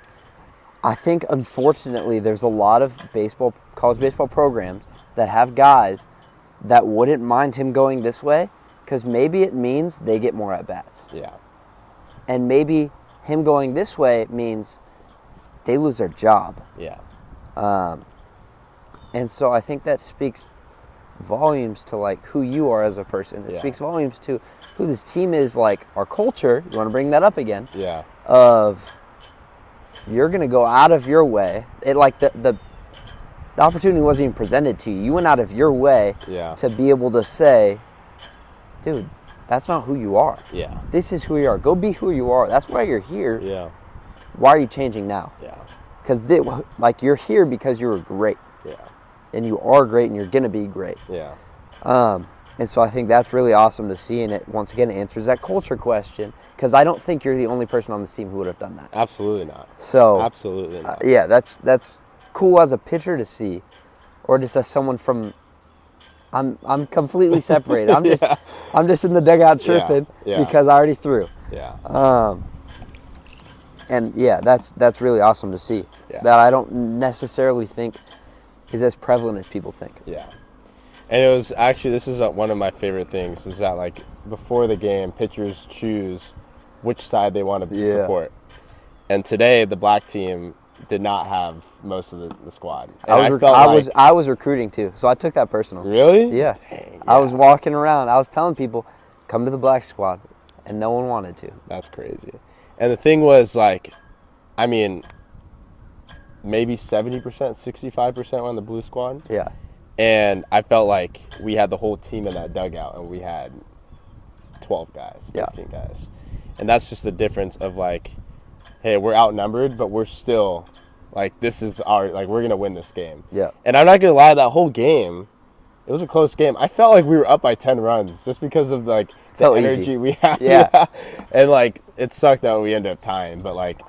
I think, unfortunately, there's a lot of college baseball programs that have guys that wouldn't mind him going this way because maybe it means they get more at-bats. Yeah. And maybe him going this way means they lose their job. Yeah. And so I think that speaks volumes to, like, who you are as a person. It Yeah. speaks volumes to who this team is, like, our culture. You want to bring that up again? Yeah. Of you're going to go out of your way. It like the opportunity wasn't even presented to you. You went out of your way Yeah. to be able to say, dude, that's not who you are. Yeah. This is who you are. Go be who you are. That's why you're here. Yeah. Why are you changing now? Yeah. Because you're here because you were great. Yeah. And you are great and you're going to be great. Yeah. And so I think that's really awesome to see. And it, once again, answers that culture question. Because I don't think you're the only person on this team who would have done that. Absolutely not. So Absolutely not. yeah, that's cool as a pitcher to see, or just as someone from. I'm completely separated. I'm just in the dugout chirping Yeah. because I already threw. Yeah. And yeah, that's really awesome to see. Yeah. That I don't necessarily think is as prevalent as people think. Yeah. And it was actually, this is one of my favorite things, is that like before the game, pitchers choose which side they want to support. And today, the black team did not have most of the squad. And I was recruiting too, so I took that personal. Really? Yeah. Dang, I was walking around. I was telling people, come to the black squad, and no one wanted to. That's crazy. And the thing was, like, I mean, maybe 70%, 65% were on the blue squad. Yeah. And I felt like we had the whole team in that dugout, and we had 12 guys, 13 guys. And that's just the difference of, like, hey, we're outnumbered, but we're still, like, this is our, like, we're going to win this game. Yeah. And I'm not going to lie, that whole game, it was a close game. I felt like we were up by 10 runs just because of, like, the energy easy. we had. Yeah. And, like, it sucked that we ended up tying, but, like,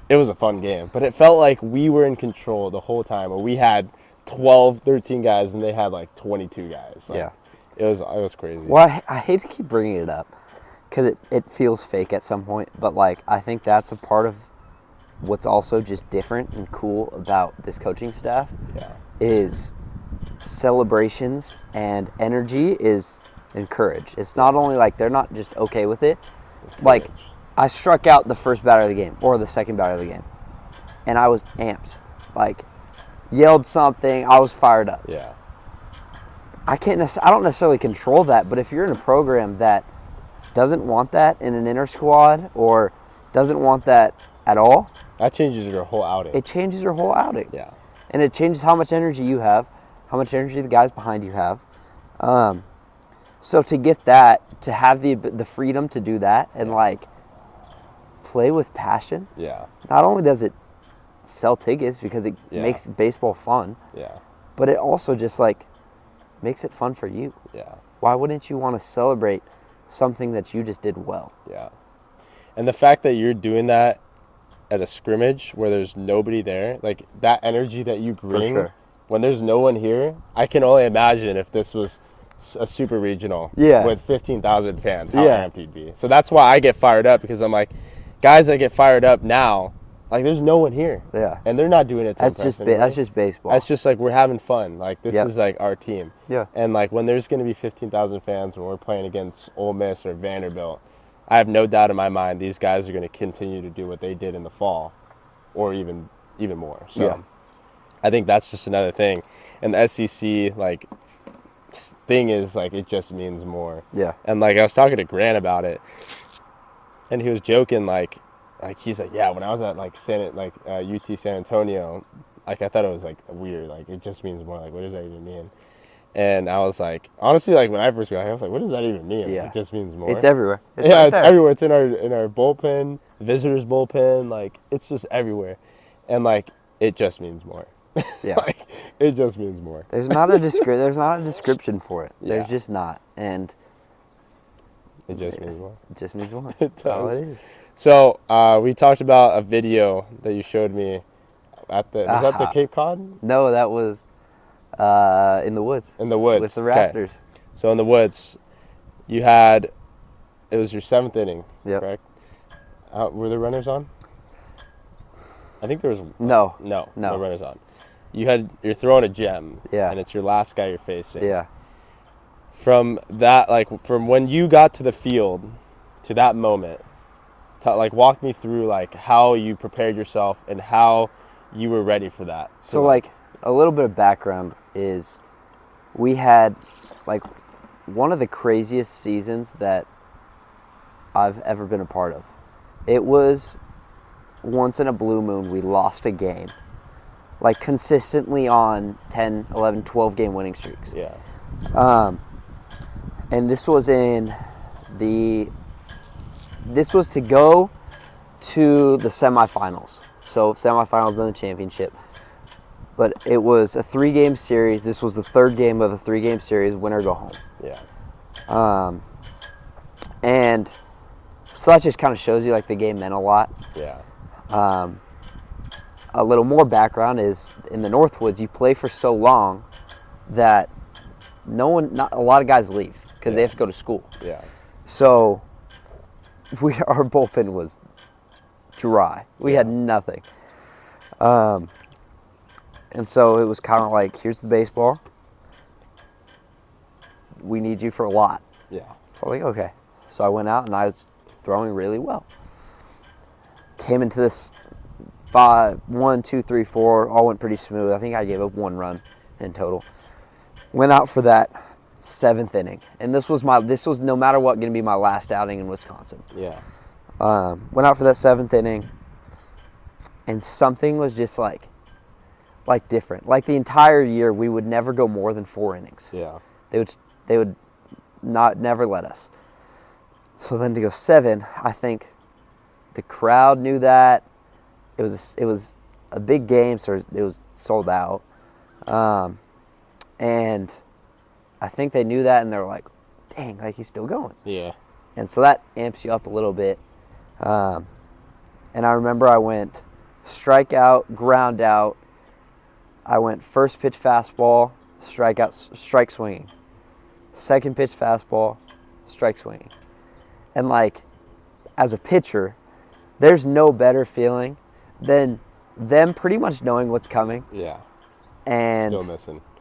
it was a fun game. But it felt like we were in control the whole time, where we had 12, 13 guys, and they had, like, 22 guys. Like, Yeah. It was crazy. Well, I hate to keep bringing it up because it feels fake at some point, but, like, I think that's a part of what's also just different and cool about this coaching staff Yeah. is celebrations and energy is encouraged. It's not only like they're not just okay with it. Like, I struck out the first batter of the game or the second batter of the game, and I was amped. Like, yelled something, I was fired up. Yeah. I don't necessarily control that, but if you're in a program that doesn't want that in an inner squad or doesn't want that at all, That changes your whole outing. it changes your whole outing. Yeah. And it changes how much energy you have, how much energy the guys behind you have. So to get that, to have the freedom to do that and, like, play with passion, Yeah. not only does it sell tickets because it Yeah. makes baseball fun, Yeah. but it also just, like, makes it fun for you. Yeah. Why wouldn't you want to celebrate something that you just did well? Yeah. And the fact that you're doing that at a scrimmage where there's nobody there, like, that energy that you bring sure. when there's no one here, I can only imagine if this was a super regional with 15,000 fans, how Yeah. amped you'd be. So that's why I get fired up, because I'm like, guys that get fired up now, like, there's no one here. Yeah. And they're not doing it to That's impress just anybody. that's just baseball. That's just like, we're having fun. Like, this Yep. is like our team. Yeah. And like, when there's going to be 15,000 fans when we're playing against Ole Miss or Vanderbilt, I have no doubt in my mind these guys are going to continue to do what they did in the fall, or even more. So Yeah. I think that's just another thing. And the SEC, like, thing is, like, it just means more. Yeah. And like, I was talking to Grant about it, and he was joking, like he's like, yeah, when I was at like UT San Antonio, like, I thought it was like weird, like, it just means more. Like, what does that even mean? And I was like, honestly, like, when I first got here, I was like, what does that even mean? Yeah. Like, it just means more. It's everywhere. It's Yeah, right it's there. everywhere. It's in our bullpen, visitors bullpen, like, it's just everywhere. And like, it just means more. Yeah. Like, it just means more. There's not a description for it. There's Yeah. just not. And It just means more. it just means more. It That's all does. it is. So we talked about a video that you showed me at was that the Aha. Cape Cod? No, that was in the woods. In the woods. With the Okay. Raptors. So in the woods, you had, it was your 7th inning, Yep. correct? Were there runners on? I think there was. No. No No. runners on. You're throwing a gem. Yeah. And it's your last guy you're facing. Yeah. From that, like, from when you got to the field to that moment, like, walk me through, like, how you prepared yourself and how you were ready for that. So, like, a little bit of background is we had, like, one of the craziest seasons that I've ever been a part of. It was once in a blue moon, we lost a game. Like, consistently on 10, 11, 12 game winning streaks. Yeah. And this was this was to go to the semifinals. So semifinals and the championship. But it was a 3-game series. This was the 3rd game of a 3-game series, winner go home. Yeah. And so that just kind of shows you, like, the game meant a lot. Yeah. A little more background is in the Northwoods, you play for so long that not a lot of guys leave because they have to go to school. Yeah. So our bullpen was dry. We had nothing. And so it was kind of like, here's the baseball. We need you for a lot. Yeah. So I'm like, okay. So I went out and I was throwing really well. Came into this 1, 2, 3, 4, all went pretty smooth. I think I gave up 1 run in total. Went out for that 7th inning, and this was no matter what going to be my last outing in Wisconsin. Yeah. Went out for that 7th inning, and something was just like different. Like the entire year, we would never go more than 4 innings. Yeah. They would never let us. So then to go 7, I think the crowd knew that. It was a big game, so it was sold out. And I think they knew that, and they were like, dang, like he's still going. Yeah. And so that amps you up a little bit. And I remember I went strikeout, ground out. I went first pitch fastball, strikeout, strike swinging. Second pitch fastball, strike swinging. And like, as a pitcher, there's no better feeling than them pretty much knowing what's coming. Yeah. And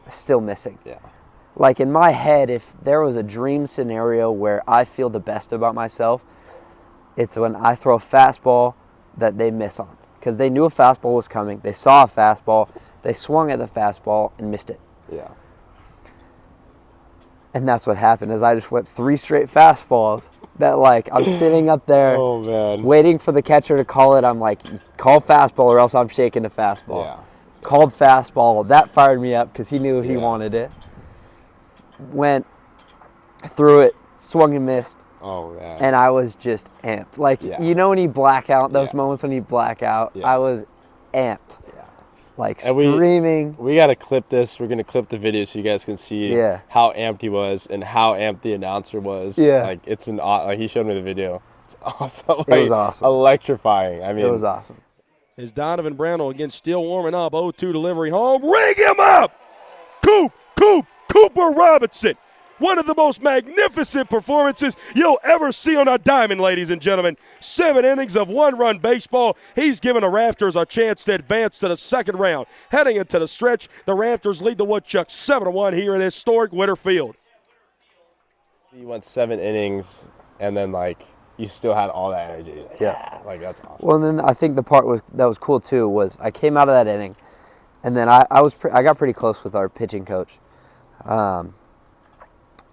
Still missing. Yeah. Yeah. Like in my head, if there was a dream scenario where I feel the best about myself, it's when I throw a fastball that they miss on. Because they knew a fastball was coming. They saw a fastball. They swung at the fastball and missed it. Yeah. And that's what happened is I just went 3 straight fastballs that like I'm sitting up there waiting for the catcher to call it. I'm like, call fastball or else I'm shaking the fastball. Yeah. Called fastball. That fired me up because he knew he wanted it. Went, threw it, swung and missed. Oh, man. And I was just amped. Like, you know when you black out, those moments when you black out, I was amped. Yeah. Like, and screaming. We got to clip this. We're going to clip the video so you guys can see how amped he was and how amped the announcer was. Yeah. Like, like he showed me the video. It's awesome. Like, it was awesome. Electrifying. I mean, it was awesome. Is Donovan Brownell against still warming up. 0-2 delivery home. Ring him up! Cooper Robinson. One of the most magnificent performances you'll ever see on a diamond, ladies and gentlemen. 7 innings of 1-run baseball. He's given the Raptors a chance to advance to the second round. Heading into the stretch, the Raptors lead the Woodchucks 7-1 here at historic Witter Field. You went 7 innings, and then, like, you still had all that energy. Like, that's awesome. Well, and then I think the part that was cool, too, was I came out of that inning, and then I got pretty close with our pitching coach.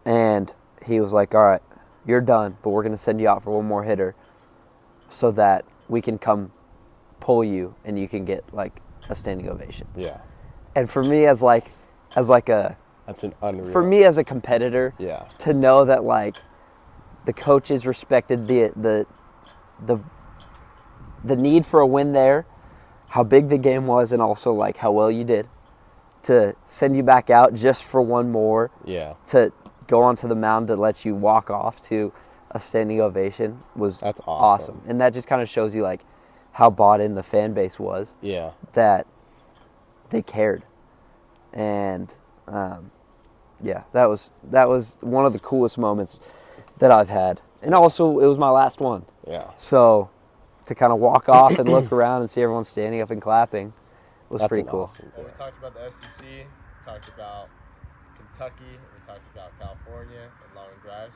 And he was like, all right, you're done, but we're going to send you out for one more hitter so that we can come pull you and you can get, like, a standing ovation. Yeah. And for me as that's an unreal. For me as a competitor, to know that, like, the coaches respected the need for a win there, how big the game was, and also, like, how well you did, to send you back out just for one more, to go onto the mound to let you walk off to a standing ovation was That's awesome. And that just kind of shows you, like, how bought in the fan base was. Yeah. That they cared. And, that was one of the coolest moments that I've had. And also, it was my last one. Yeah. So, to kind of walk off and look around and see everyone standing up and clapping was pretty cool. Awesome thing. We talked about the SEC, talked about Kentucky, we talked about California and long drives.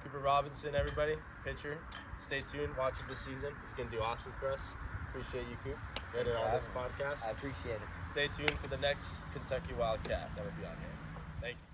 Cooper Robinson, everybody, pitcher. Stay tuned, watch it this season. He's going to do awesome for us. Appreciate you, Coop. Ready on this podcast. I appreciate it. Stay tuned for the next Kentucky Wildcat that will be on here. Thank you.